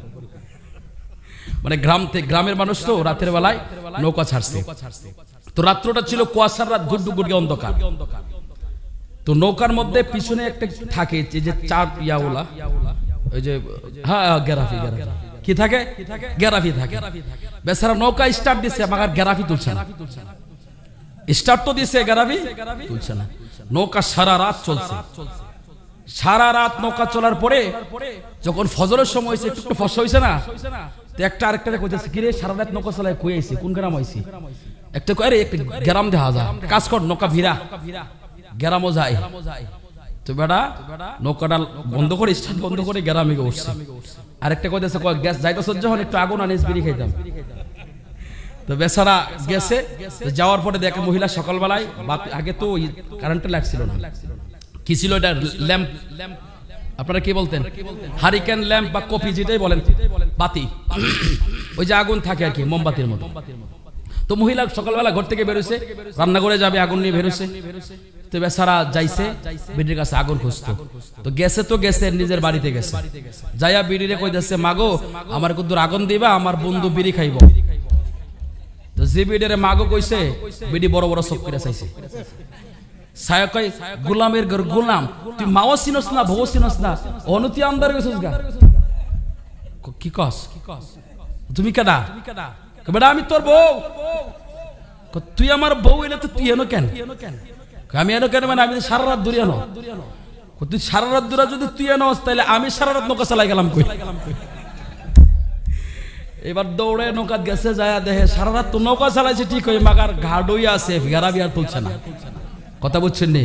মানে গ্রাম থেকে, গ্রামের মানুষ তো রাতের বেলায় নৌকা ছাড়ছে। তো রাত্রটা ছিল কুয়াশার রাত, গুড্ডু গুড্ডু অন্ধকার। তো নৌকার মধ্যে পিছনে একটা থাকে যে চার ইয়াওলা, ওই যে হ্যাঁ গেরাফি, কি থাকে? গেরাফি থাকে। বেচারা নৌকা স্টার্ট দিছে, আমার গেরাফি তুলছে না। স্টার্ট তো দিছে, গেরাফি তুলছে না। নৌকা সারা রাত চলছে। সারা রাত নৌকা চলার পরে যখন ফজরের সময় হয়েছে, একটু ফসল হয়েছে না, তো একটা আরেকটা কইতেছে, কিরে সারা রাত নৌকা চলায় কই আইছি, কোন গ্রাম আইছি? একটা কয় আরে একটা গ্রাম দেখা যায়, কাজ কর নৌকা ভিড়া, গ্রামও যায়। তো বেটা নৌকাটা বন্ধ করে, স্টার্ট বন্ধ করে গ্রামে উঠছে। আরেকটা কইতেছে গ্যাস যাইতেছ যখন একটু আগুন আনিস, বিড়ি খাইতাম। তো বেচারা গেছে, যাওয়ার পরে দেখে মহিলা সকালবেলায়, আগে তো কারেন্টের লাইট ছিল না, কি ছিল এটা? ল্যাম্প, আপনারা কি বলতেন? হারিকেন ল্যাম্প বা কপি যেটাই বলেন, বাতি, ওই যে আগুন থাকে আর কি, মোমবাতির মতো। তো মহিলা সকালবেলা ঘর থেকে বেরোছে, রান্না করে যাবে, আগুন নিয়ে বেরোছে। তো বেচারা যাইছে বিড়ির কাছে আগুন খুঁজতো। তো গেছে, তো গেছে নিজের বাড়িতে গেছে, যাইয়া বিড়িরে কইতেছে, মাগো আমার কুদ্দুর আগুন দিবা, আমার বন্ধু বিড়ি খাইব। তো যে বিড়িরে মাগো কইছে, বিড়ি বড় বড় চোখ করে চাইছে। ছায়া কই, গোলামের ঘর গোলাম, তুই মাও চিনস না, বউ চিনস না, অনুতি আন্দার গেছিস গা? কি কস? তুমি কেডা? বেটা আমি তোর বউ। তুই আমার বউ এলে তো তুই এনো কেন? আমি এনো কেন মানে আমি সারা রাত দূরে এনো। তুই সারা রাত দূরে যদি তুই এনোস, তাহলে আমি সারা রাত নৌকা চালাই গেলাম কই? এবার দৌড়ে নৌকা গেছে, যায় দেখে সারা রাত তো নৌকা চালাইছে ঠিক হয়ে, মাগার ঘাড়ই আছে, গেরাবি আর তুলছে না। কথা বুঝছেন নি?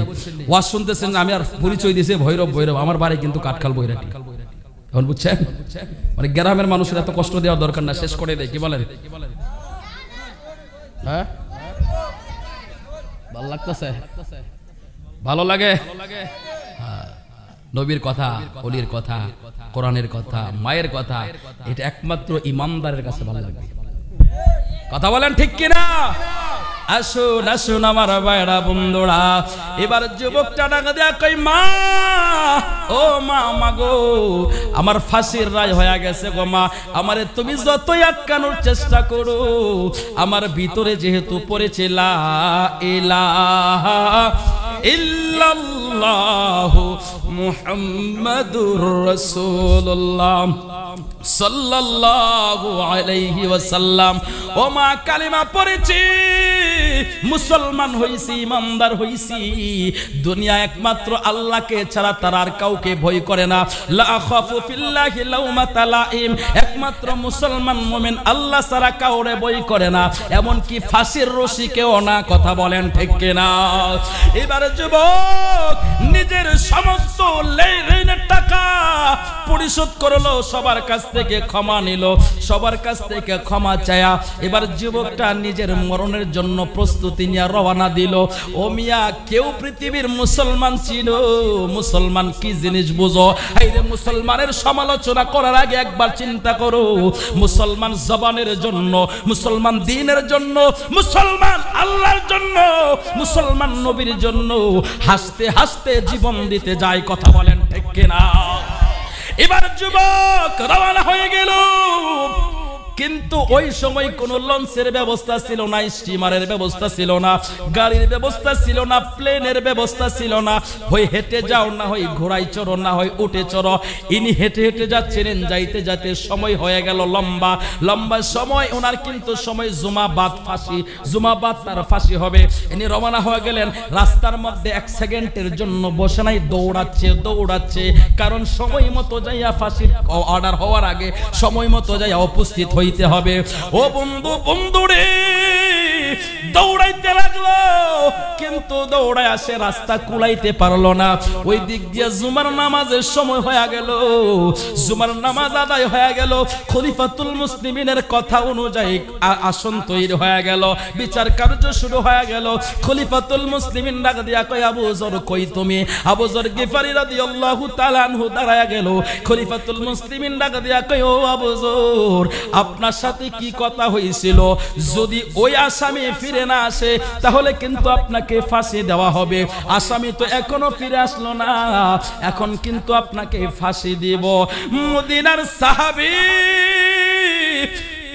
ওয়াজ শুনতেছেন, আমি আর পরিচয় দিয়েছে ভৈরব, ভৈরব আমার বাড়ি কিন্তু কাঠখাল বৈরাটি। এখন বুঝছেন? মানে গ্রামের মানুষের এত কষ্ট দেওয়ার দরকার না, শেষ করে দেয়। কি বলেন? হ্যাঁ ভালো লাগতেছে? ভালো লাগে? নবীর কথা, ওলির কথা, কোরআনের কথা, মায়ের কথা, এটা একমাত্র ইমানদারের কাছে ভালো লাগে। কথা বলেন ঠিক কিনা? আসুন আসুন আমার ভাইরা বন্ধুরা, এবার যুবকটা ডাকা দেয়া কই, মা ও মা, মাগো আমার ফাঁসির রায় হয়ে গেছে গো মা, আমারে তুমি যতই আটকানোর চেষ্টা করো, আমার ভিতরে যেহেতু পড়েছে লা ইলাহা ইল্লাল্লাহু মুহাম্মাদুর রাসূলুল্লাহ সাল্লাল্লাহু আলাইহি ওয়াসাল্লাম, ও মা কালিমা পড়েছি, মুসলমান হইছি, ইমানদার হইছি, দুনিয়া একমাত্র আল্লাহকে ছাড়া তার আর কাউকে ভয় করে না। লা আখাফু ফিল্লাহি লাউমাতা লাইম, একমাত্র মুসলমান মুমিন আল্লাহ ছাড়া কাউরে ভয় করে না, এমন কি ফাঁসির রশিকেও না। কথা বলেন ঠিক কিনা? এবারে যুবক নিজের সমস্ত ঋণের টাকা পরিশোধ করলো, সবার কাছ থেকে ক্ষমা নিল, সবার কাছ থেকে ক্ষমা চায়া এবার যুবকটা নিজের মরণের জন্য প্রস্তুতি নিয়ে রওনা দিল। ও মিয়া, কেউ পৃথিবীর মুসলমান ছিল, মুসলমান কি জিনিস বুঝো? এই যে মুসলমানের সমালোচনা করার আগে একবার চিন্তা করো, মুসলমান জবানের জন্য, মুসলমান দ্বীনের জন্য, মুসলমান আল্লাহর জন্য, মুসলমান নবীর জন্য হাসতে হাসতে জীবন দিতে যায়। কথা বলেন ঠিক কিনা? এবার যুবক রওনা হয়ে গেল, কিন্তু ওই সময় কোন লঞ্চের ব্যবস্থা ছিল না, স্টিমারের ব্যবস্থা ছিল না, গাড়ির ব্যবস্থা ছিল না, প্লেনের ব্যবস্থা ছিল না। হয় হেঁটে যাও, না হয় ঘোড়ায় চড়ো, না হয় উঠে চড়ো। ইনি হেঁটে হেঁটে যাচ্ছিলেন, যাইতে যাইতে সময় হয়ে গেল লম্বা লম্বা সময়। ওনার কিন্তু সময় জুমাবাদ ফাঁসি, জুমাবাদ তার ফাঁসি হবে। ইনি রওনা হয়ে গেলেন, রাস্তার মধ্যে এক সেকেন্ডের জন্য বসে নাই, দৌড়াচ্ছে দৌড়াচ্ছে, কারণ সময় মতো যাইয়া ফাঁসির অর্ডার হওয়ার আগে সময় মতো যাইয়া উপস্থিত হইতে হবে। ও বন্ধু, বন্ধুরে দৌড়াইতে লাগলো, কিন্তু দৌড়ায় আসে রাস্তা কুলাইতে পারলো না। ওই দিক দিয়ে জুমার নামাজের সময় হয়ে গেল, জুমার নামাজ আদায় হয়ে গেল। খলিফাতুল মুসলিমিনের কথা অনুযায়ী আসন তৈরি হয়ে গেল, বিচার কার্য শুরু হয়ে গেল। খলিফাতুল মুসলিমিন ডাক দিয়া কয়, আবু যর কই তুমি? আবু যর গিফারি রাদিয়াল্লাহু তাআলা আনহু দাঁড়ায়া গেল। খলিফাতুল মুসলিমিন ডাক দিয়া কয়, ও আবু যর, আপনার সাথে কি কথা হয়েছিল? যদি ওই আসামি ফিরে না আসে তাহলে কিন্তু আপনাকে ফাঁসি দেওয়া হবে। আসামি তো এখনো ফিরে আসলো না, এখন কিন্তু আপনাকে ফাঁসি দিব। মদিনার সাহাবী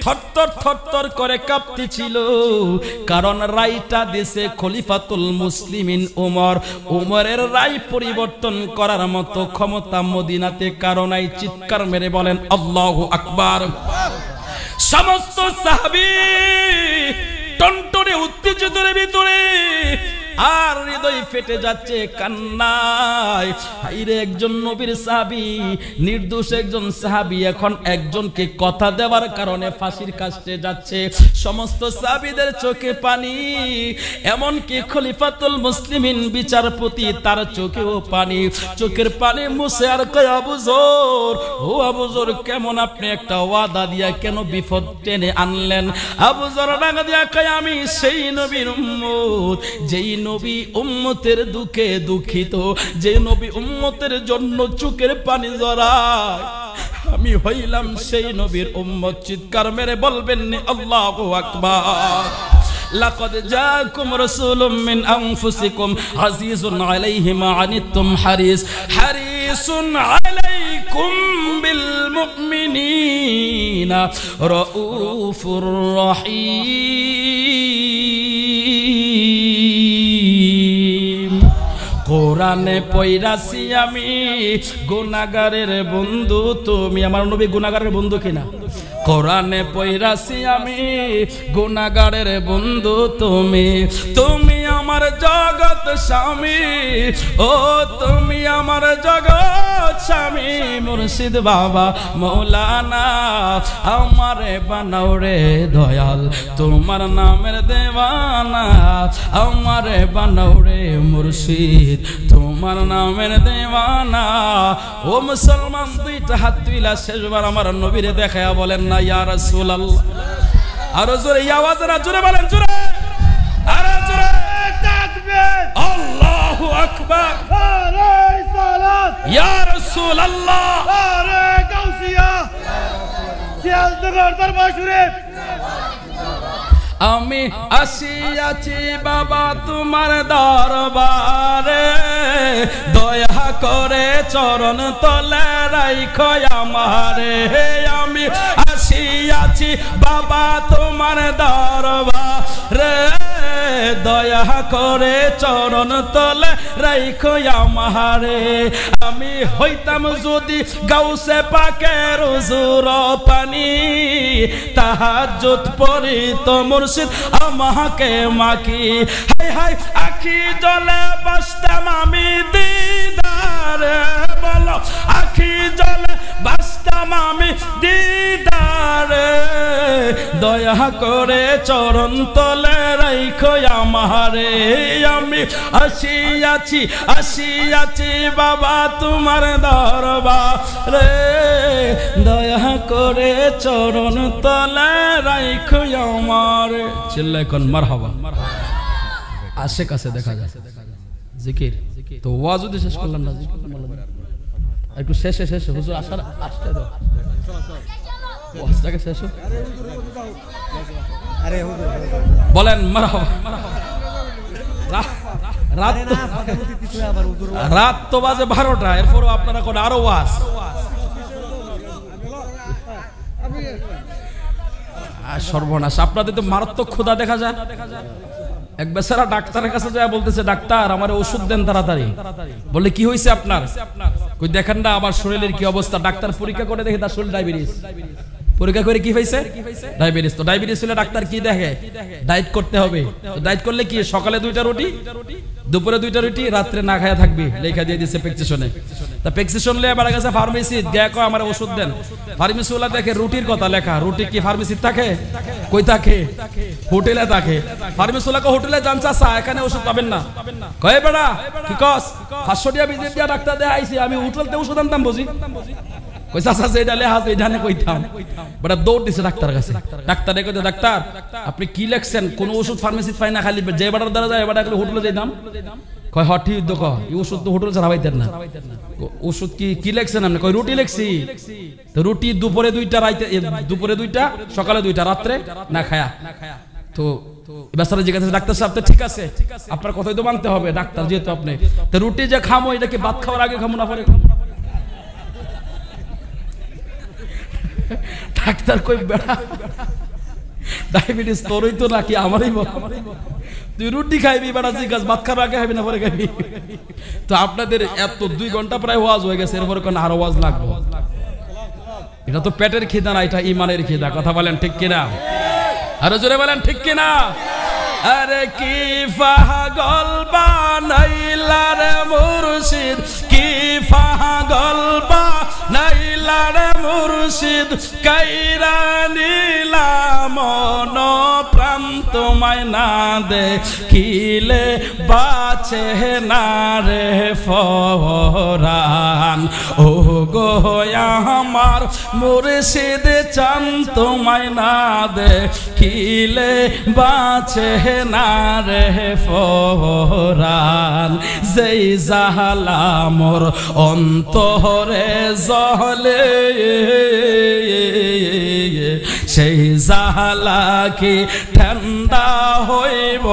থরথর থরথর করে কাঁপতেছিল, কারণ রায়টা দিছে খলিফাতুল মুসলিমিন ওমর। ওমরের রায় পরিবর্তন করার মতো ক্ষমতা মদিনাতে কারো নাই। চিৎকার মেরে বলেন আল্লাহু আকবার। সমস্ত সাহাবী টনটনে উত্তেজিতের ভিতরে, আর হৃদয় ফেটে যাচ্ছে কান্নায়। হাইরে একজন নবীর সাহাবী, নির্দোষ একজন সাহাবী এখন একজনকে কথা দেওয়ার কারণে ফাঁসির কাছে যাচ্ছে। সমস্ত সাহাবীদের চোখে পানি, এমনকি খলিফাতুল মুসলিমিন বিচারপতি তার চোখেও পানি। চোখের পানি মুছে আর কয়, আবু যর, ও আবু যর, কেমন আপনি একটা ওয়াদা দিয়া কেন বিপদ টেনে আনলেন? আবু যর ডাক দিয়া কয়, আমি সেই নবীর উম্মত, যেই নবী উম্মতের দুঃখে দুঃখিত, যে নবী উম্মতের জন্য চোখের পানি ঝরায়, আমি হইলাম সেই নবীর উম্মত। চিৎকার মেরে বলবেন আল্লাহু আকবার। লাকাদ জাআকুম রাসূলুম মিন আনফুসিকুম আজিজুন আলাইহি মা আনিতুম হারিসুন আলাইকুম বিল মুমিনিনা রাউফুর রহিম। কোরআনে পয়রাছি আমি, গুনাহগারের বন্ধু তুমি। আমার নবী গুনাহগারের বন্ধু কিনা? কোরআনে পয়রাছি আমি, গুনাহগারের বন্ধু তুমি। তুমি আমার জগৎ স্বামী, ও তুমি আমার জগৎ স্বামী। মুর্শিদ বাবা মৌলানা আমারে বানাও রে দয়াল, তোমার নামের দেওয়ানা। আমারে বানাও রে মুর্শিদ, তোমার নামের দেওয়ানা। ও মুসলমান, দুইটা হাত তুইলা শেষবার আমার নবীরে দেখায়া বলেন না ইয়া রাসূলুল্লাহ। আরো জোরে আওয়াজে জোরে বলেন, জোরে আরো জোরে তাকবীর, আল্লাহু আকবার, নারে সালাত ইয়া রাসূলুল্লাহ, নারে গাউসিয়া, সিয়াজনগর দরবার শরীফ। আমি আসিয়াছি বাবা তোমার দরবারে, দয়া করে চরণ তলে রাইখো আমারে। আমি আসিয়াছি বাবা তোমার দরবারে, দয়া করে চরণ তলে রাইখো আমারে। আমি হইতাম যদি গাউসে পাকের হুজুর পানি, তাহাজ্জুদ পড়িত মুর্শিদ আমাকে মাকি। হাই হাই আখি জলে বাসতাম আমি দিদারে, বলো আখি জলে বাসতাম আমি দিদারে। দয়া করে চরণ তলে রাইখো আমারে। আমি আসিয়াছি বাবা তোমার দরবারে, দয়া করে চরণ তলে রাইখো আমারে। চিল্লা এখন মারহাবা। আশেপাশে দেখা যায় জিকির, তো ওয়াজ যদি শেষ করলাম না, একটু শেষে হুজুর আসার আসতে দাও, ওয়াজটাকে শেষ বলেন মারহাবা। রাত তো বাজে 12টা, এরপরও আপনারা কোন আরো ওয়াজ। সর্বনাশ, আপনাদের তো মারাত্মক ক্ষুধা দেখা যায়। এক বেচারা ডাক্তারের কাছে যায়, বলতেছে ডাক্তার আমার ওষুধ দেন তাড়াতাড়ি। বলে কি হয়েছে আপনার? কই দেখেন না আমার শরীরের কি অবস্থা। ডাক্তার পরীক্ষা করে দেখে তার শরীর ডায়াবেটিস। পরীক্ষা করে কি হইছে ডায়াবেটিস তো ডায়াবেটিস হলে ডাক্তার কি দেখে ডায়েট করতে হবে তো ডায়েট করলে কি সকালে 2টা রুটি দুপুরে 2টা রুটি রাতে না খায়া থাকবি লেখা দিয়ে দিয়েছে প্রেসক্রিপশনে তা প্রেসক্রিপশন লয়ে আমার কাছে ফার্মেসি গিয়ে কয় আমার ওষুধ দেন ফার্মেসি ওলা দেখে রুটির কথা লেখা রুটি কি ফার্মেসিতে থাকে কই থাকে হোটেলে থাকে ফার্মেসি ওলা কো হোটেলে যান চাচা এখানে ওষুধ পাবেন না কয় বেড়া কি কস 500 টাকা ভিজিট দিয়া ডাক্তার দেয়া আইছি আমি হোটেলতে ওষুধ আনতাম বুঝি কই চাচা সেটা লেখা আছে এখানে কইতাম বড় দৌড় দিছে ডাক্তার কাছে ডাক্তার কই ডাক্তার আপনি কি লিখছেন কোন ওষুধ ফার্মেসিতে পাই না খালি যে বাড়ার দ্বারা যায় এবারে খালি হোটেলে যাইতাম কয় হঠি দেখো এই ওষুধ তো হোটেলে ছাড়া পাইতেন না ওষুধ কি লিখছেন আপনি কই রুটি লিখছি তো রুটি দুপুরে 2টা রাতে দুপুরে 2টা সকালে 2টা রাতে না খায়া তো বেচারা জিজ্ঞাসা ডাক্তার সাহেব তো ঠিক আছে আপনার কথাই তো মানতে হবে ডাক্তার যেহেতু আপনি তো রুটি যে খামো এটা কি ভাত খাওয়ার আগে খামো না পরে খামো ডাক্তার কই বেড়া ডায়াবেটিস তোরই তো নাকি আমারই তুই রুটি খাইবি বেড়া জিজ্ঞাসা ভাত খাওয়ার আগে খাবি না পরে খাবি তো আপনাদের এত 2 ঘন্টা প্রায় ওয়াজ হয়ে গেছে এরপরে কোন আরো ওয়াজ লাগবে এটা তো পেটের খিদা না এটা ঈমানের খিদা কথা বলেন ঠিক কিনা আরো জোরে বলেন ঠিক কিনা আরে কি পাগল বানাইলা রে মুর্শিদ কি পাগল বানাইলা রে মুর্শিদ কাইরা নীলা মন প্রাণ তোমায় না দেখিলে বাঁচে না রে ফরান ও গো আমার মুর্শিদ চান তোমায় না দেখিলে বাঁচে না রে ফরান যেই জাহালা মোর অন্তরে জলে সেই জাহালা কি ঠান্ডা হইব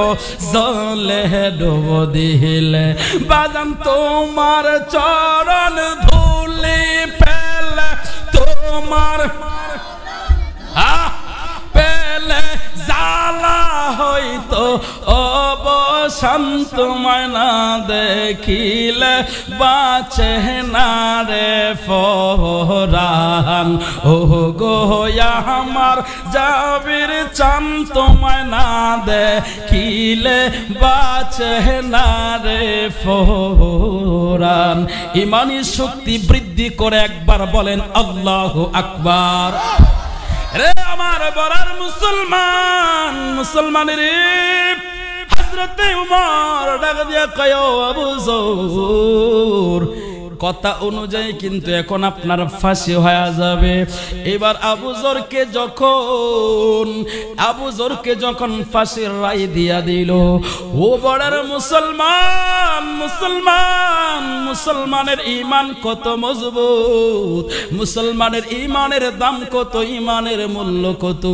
জলে ডুব দিলে বাজান তোমার চরণ ধুলি পেলে তোমার পেলে জালা হইতো অবসান তোমায় না দেখিলে বাঁচে না রে ফরান ও গো আমার জাবির চান তোমায় না দেখিলে বাঁচে না রে ফরান ঈমানী শক্তি বৃদ্ধি করে একবার বলেন আল্লাহু আকবার রে আমার বড়ার মুসলমানের হযরতে উমর ডাক দিয়া কয় আবু যর কথা অনুযায়ী কিন্তু এখন আপনার ফাঁসি হয়ে যাবে এবার আবু যরকে যখন ফাঁসির রায় দিয়া দিল ও বড়ার মুসলমানের ঈমান কত মজবুত মুসলমানের ঈমানের দাম কত ঈমানের মূল্য কত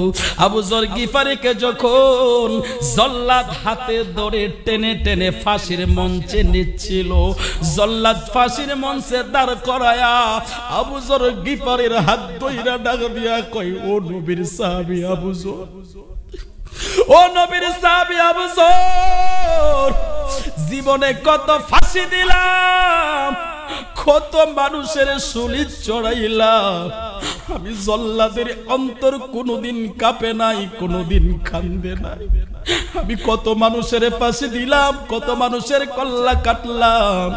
আবু যর গিফারিকে যখন জল্লাদ হাতে ধরে টেনে টেনে ফাঁসির মঞ্চে নিচ্ছিল জল্লাদ ফাঁসির মঞ্চে দাঁড় করায়া আবু যর গিফারির হাত ধইরা ডাক দিয়া কই ও নবীর সাহাবী আবু যর ও নবীর সাহাবী আবু যর জীবনে কত ফাঁসি দিলাম কত মানুষের শরীর চড়াইলাম আমি জল্লাদের অন্তর কোনোদিন কাঁপে নাই কোনোদিন কান্দে নাই আমি কত মানুষের ফাঁসি দিলাম কত মানুষের কল্লা কাটলাম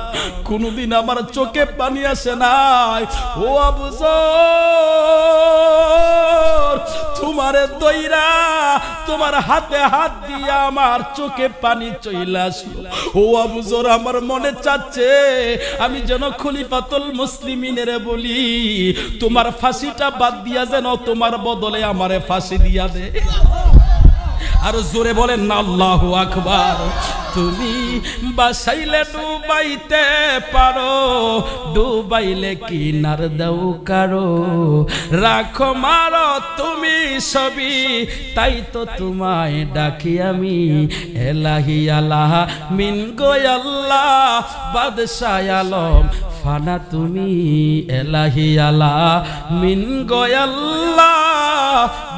কোনোদিন আমার চোখে পানি আসে নাই ও আবু যর তোমারে দইরা তোমার হাতে হাত দিয়া আমার চোখে পানি চইলা আসলো ও আবু যর আমার মনে চাচ্ছে আমি যেন খলিফাতুল মুসলিমিনের বলি তোমার ফাঁসিটা বাদ দিয়া যেন তোমার বদলে আমারে ফাঁসি দিয়া দে আর জোরে বলেন না আল্লাহু আকবার তুমি বাসাইলে ডুবাইতে পারো ডুবাইলে কিনার দাও কারো রাখো মারো তুমি সবই তাই তো তোমায় ডাকি আমি এলাহি আল্লাহ মিন গো আল্লাহ বাদশাহ আলম ফানা তুমি এলাহি আল্লাহ মিন গো আল্লাহ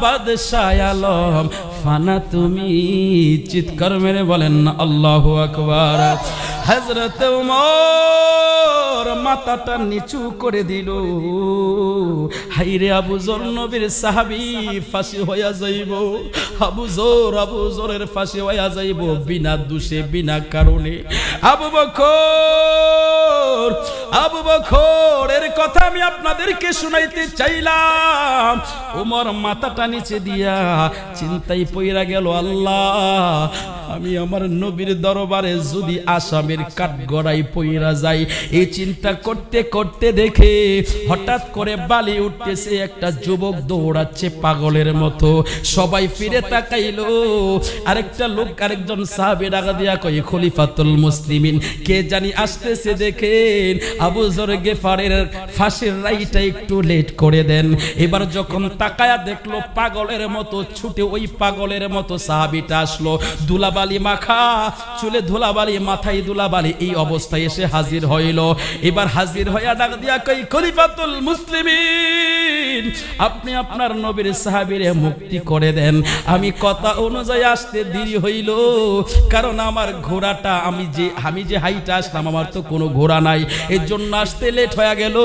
বাদশাহ আলম ফানা তুমি চিৎকার মেরে বলেন আল্লাহু আকবার হযরত উমর বকর মাথাটা নিচু করে দিল। হাইরে আবু যর নবীর সাহাবী ফাঁসি হইয়া যাইব, আবু যরের ফাঁসি হইয়া যাইব বিনা দোষে বিনা কারণে। আবু বকর এর কথা আমি আপনাদেরকে শুনাইতে চাইলাম। ওমর মাথাটা নিচে দিয়া চিন্তায় পইরা গেল, আল্লাহ আমি আমার নবীর দরবারে যদি আসামের কাঠগড়াই পইরা যাই। এই চিন্তা করতে করতে দেখে হঠাৎ করে বালি উঠতেছে, একটা যুবক দৌড়াচ্ছে পাগলের মতো। সবাই ফিরে তাকাইলো, আরেকটা লোক আরেকজন সাহাবী ডাকা দিয়া কই, খলিফাতুল মুসলিমিন কে জানি আসতেছে, দেখেন আবু যর গেফারের ফাঁসির রাইটা একটু লেট করে দেন। এবার যখন তাকায়া দেখলো পাগলের মতো ছুটে ওই পাগলের মতো সাহাবীটা আসলো, ধুলাবালি মাখা, চুলে ধুলাবালি, মাথায় ধুলাবালি, এই অবস্থায় এসে হাজির হইল। এবার হাজির হইয়া ডাক দিয়া কই, খলিফাতুল মুসলিমিন আপনি আপনার নবীর সাহাবীরে মুক্তি করে দেন। আমি কথা অনুযায়ী আসতে দেরি হইল, কারণ আমার ঘোড়াটা আমি যে হাইটা আসলাম আমার তো কোনো ঘোড়া নাই, এর জন্য আসতে লেট হয়ে গেল।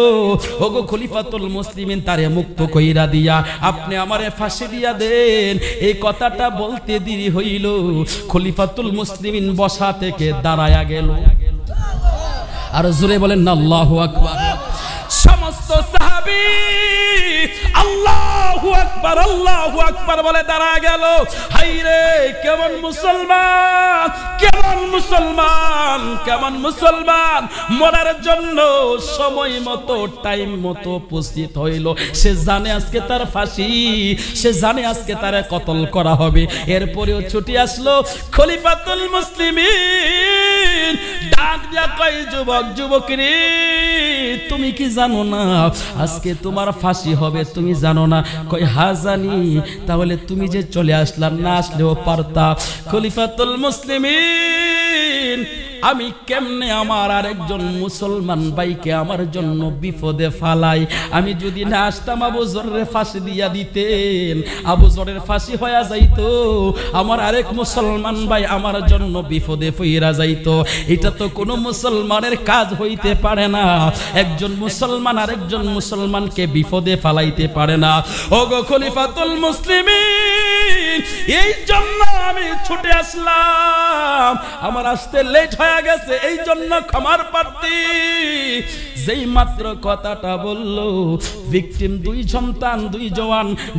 ওগো খলিফাতুল মুসলিমিন তারে মুক্ত কইরা দিয়া আপনি আমারে ফাঁসি দিয়া দেন। এই কথাটা বলতে দেরি হইল, খলিফাতুল মুসলিমিন বসা থেকে দাঁড়ায়া গেল। আর জোরে বলেন না আল্লাহু আকবার। সমস্ত সাহাবী আল্লাহু আকবার আল্লাহু আকবার বলে দাঁড়া গেল। হাইরে কেমন মুসলমান, কেমন মুসলমান, কেমন মুসলমান মরার জন্য সময় মতো টাইম মতো উপস্থিত হইল। সে জানে আজকে তার ফাঁসি, সে জানে আজকে তার কতল করা হবে, এরপরেও ছুটি আসলো। খলিফাতুল মুসলিমিন ডাক দিয়া কই, যুবক যুবকী তুমি কি জানো না আজকে তোমার ফাঁসি হবে? তুমি জানো না? কই হ্যাঁ জানি। তাহলে তুমি যে চলে আসলাম, না আসলেও পারতা। খলিফাতুল মুসলিমিন আমি কেমনে আমার আরেকজন মুসলমান ভাইকে আমার জন্য বিপদে ফালাই? আমি যদি না আসতাম আবু যরের ফাঁসি দিয়া দিতেন, আবু যরের ফাঁসি হইয়া যাইতো, আমার আরেক মুসলমান ভাই আমার জন্য বিপদে পইরা যাইতো। এটা তো কোনো মুসলমানের কাজ হইতে পারে না। একজন মুসলমান আরেকজন মুসলমানকে বিপদে ফালাইতে পারে না। ওগো খলিফাতুল মুসলিমিন এই জন্য আমি ছুটে আসলাম, আমার আসতে লেট হয়ে গেছে, এই জন্য ক্ষমার প্রার্থী। যেই মাত্র কথাটা বললো, ভিকটিম দুই সন্তান,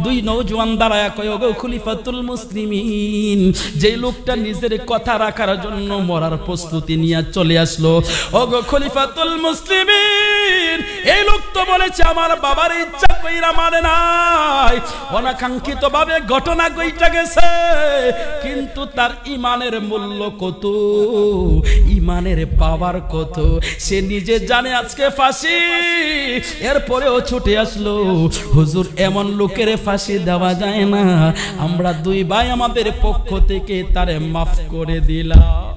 দুই নওজোয়ান দাঁড়ায়া কয়, ওগো খলিফাতুল মুসলিমিন যে লোকটা নিজের কথা রাখার জন্য মরার প্রস্তুতি নিয়ে চলে আসলো, ওগো খলিফাতুল মুসলিমিন এই লোক তো বলেছে আমার বাবার ইচ্ছা কইরা মানে নাই, অনাকাঙ্ক্ষিত ভাবে ঘটনা ঘটে গেছে, কিন্তু তার ঈমানের মূল্য কত, ঈমানের পাওয়ার কত সে নিজে জানে। আজকে ফাঁসি, এরপরেও ছুটে আসলো, হুজুর এমন লোকের ফাঁসি দেওয়া যায় না, আমরা দুই ভাই আমাদের পক্ষ থেকে তারে মাফ করে দিলাম।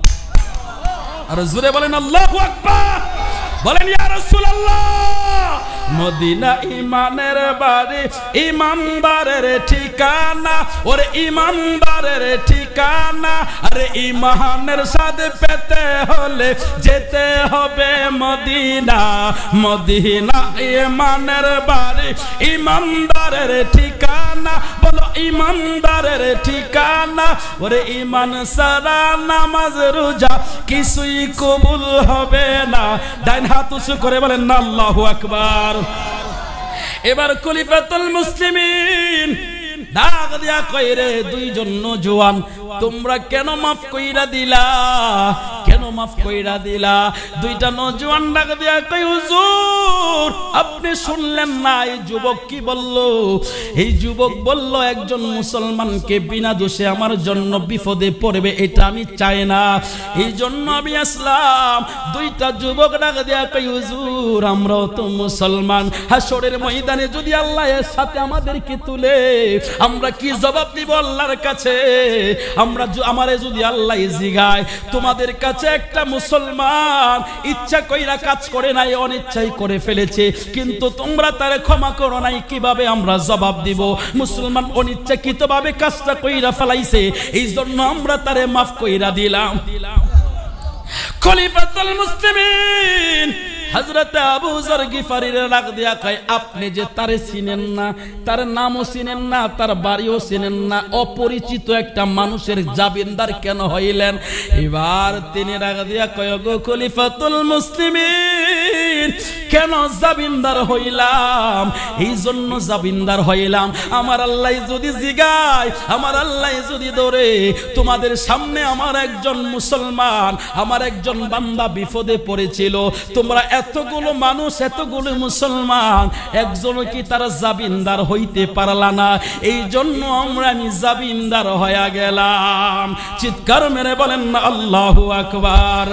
আর জোরে বলেন আল্লাহু আকবার, বলেন ইয়া রাসূলুল্লাহ। মদিনা ইমানের বাড়ি, ইমানদারের ঠিকানা, ওরে ইমানদারের ঠিকানা। আরে ইমানের স্বাদ পেতে হলে যেতে হবে মদিনা, মদিনা ইমানের বাড়ি, ইমানদারের ঠিকানা। বলো ইমানদারের ঠিকানা। ওরে ইমান সারা নামাজ রোজা কিছুই কবুল হবে না। ডাইন হাত উঁচু করে বলেন না আল্লাহু আকবার। এবার খলিফাতুল মুসলিমিন ডাক দিয়া কই, রে দুইজন নওজোয়ান তোমরা কেন মাফ কইরা দিলা, কেন মাফ কইরা দিলা? দুইটা নওজোয়ান ডাক দিয়া কই, হুজুর আপনি শুনলেন না এই যুবক কি বলল? এই যুবক বলল একজন মুসলমানকে বিনা দোষে আমার জন্য বিপদে পড়বে, এটা আমি চাই না, এই জন্য আমি আসলাম। দুইটা যুবক ডাক দিয়া কই, হুজুর আমরাও তো মুসলমান, হাসরের ময়দানে যদি আল্লাহ এর সাথে আমাদেরকে তুলে আমরা কি জবাব দিব আল্লাহর কাছে? আমারে যদি আল্লাহ জিগায় তোমাদের কাছে একটা মুসলমান ইচ্ছা কইরা কাজ করে নাই, অনিচ্ছাই করে ফেলেছে, কিন্তু তোমরা তারে ক্ষমা করো নাই, কিভাবে আমরা জবাব দিব? মুসলমান অনিচ্ছাকৃতভাবে কাজটা কইরা ফেলাইছে, এই জন্য আমরা তারে মাফ কইরা দিলাম। খলিফাতুল মুসলিমিন হযরত আবু যর গিফারীর রাগ দিয়া কয় আপনি যে তারে চিনেন না, তার নামও চিনেন না, তার বাড়িও চিনেন না, অপরিচিত একটা মানুষের জামিনদার কেন হইলেন? এবার তিনি রাগ দিয়া কয় গো খলিফাতুল মুসলিমিন, কেন জামিনদার হইলাম? এই জন্য জামিনদার হইলাম, আমার আল্লাহ যদি জিগায়, আমার আল্লাহ যদি ধরে, তোমাদের সামনে আমার একজন মুসলমান, আমার একজন বান্দা বিপদে পড়েছিল, তোমরা এতগুলো মানুষ, এতগুলো মুসলমান, একজন কি তারা জামিনদার হইতে পারলা না? এই জন্য আমি জামিনদার হয়ে গেলাম। চিৎকার মেরে বলেন না আল্লাহু আকবার।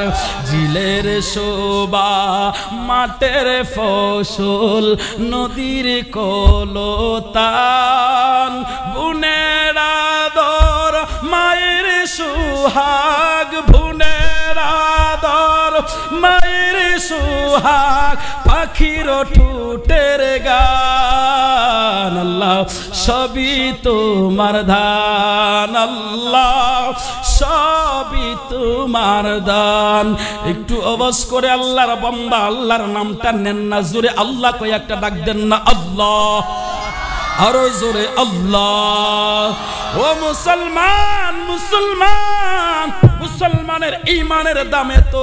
জিলের শোভা, মাঠের ফসল, নদীর কলতান, বুনের আদর, মায়ের সুহাগ, বুনের আদর, মায়ের সুহাগ, পাখির ঠোঁটের গান, আল্লাহ সবই তোমার দান, আল্লাহ সবই তোমার দান। একটু আওয়াজ করে আল্লাহর বান্দা আল্লাহর নামটা নেন না, জোরে আল্লাহ কই একটা ডাক দেন না, আল্লাহ, আরো জোরে আল্লাহ। ও মুসলমান, মুসলমান, মুসলমানের ঈমানের দাম এত,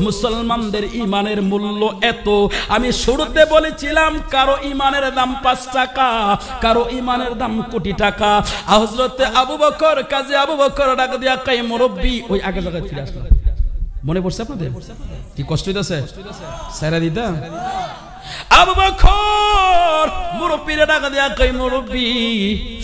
মুসলমানদের ঈমানের মূল্য এত। আমি শুরুতে বলেছিলাম কারো ঈমানের দাম 5 টাকা, কারো ঈমানের দাম কোটি টাকা। হযরতে আবু বকর, কাজী আবু বকর ডাক দিয়া কয় মুরব্বি, ওই আগে জায়গায় ফিরে আসলাম। মনে পড়ছে আপনাদের? কি কষ্ট হইতাছে? সাইরা দিতা আবু বকর মুরব্বিরে ডাক দিয়া কয় মুরব্বি,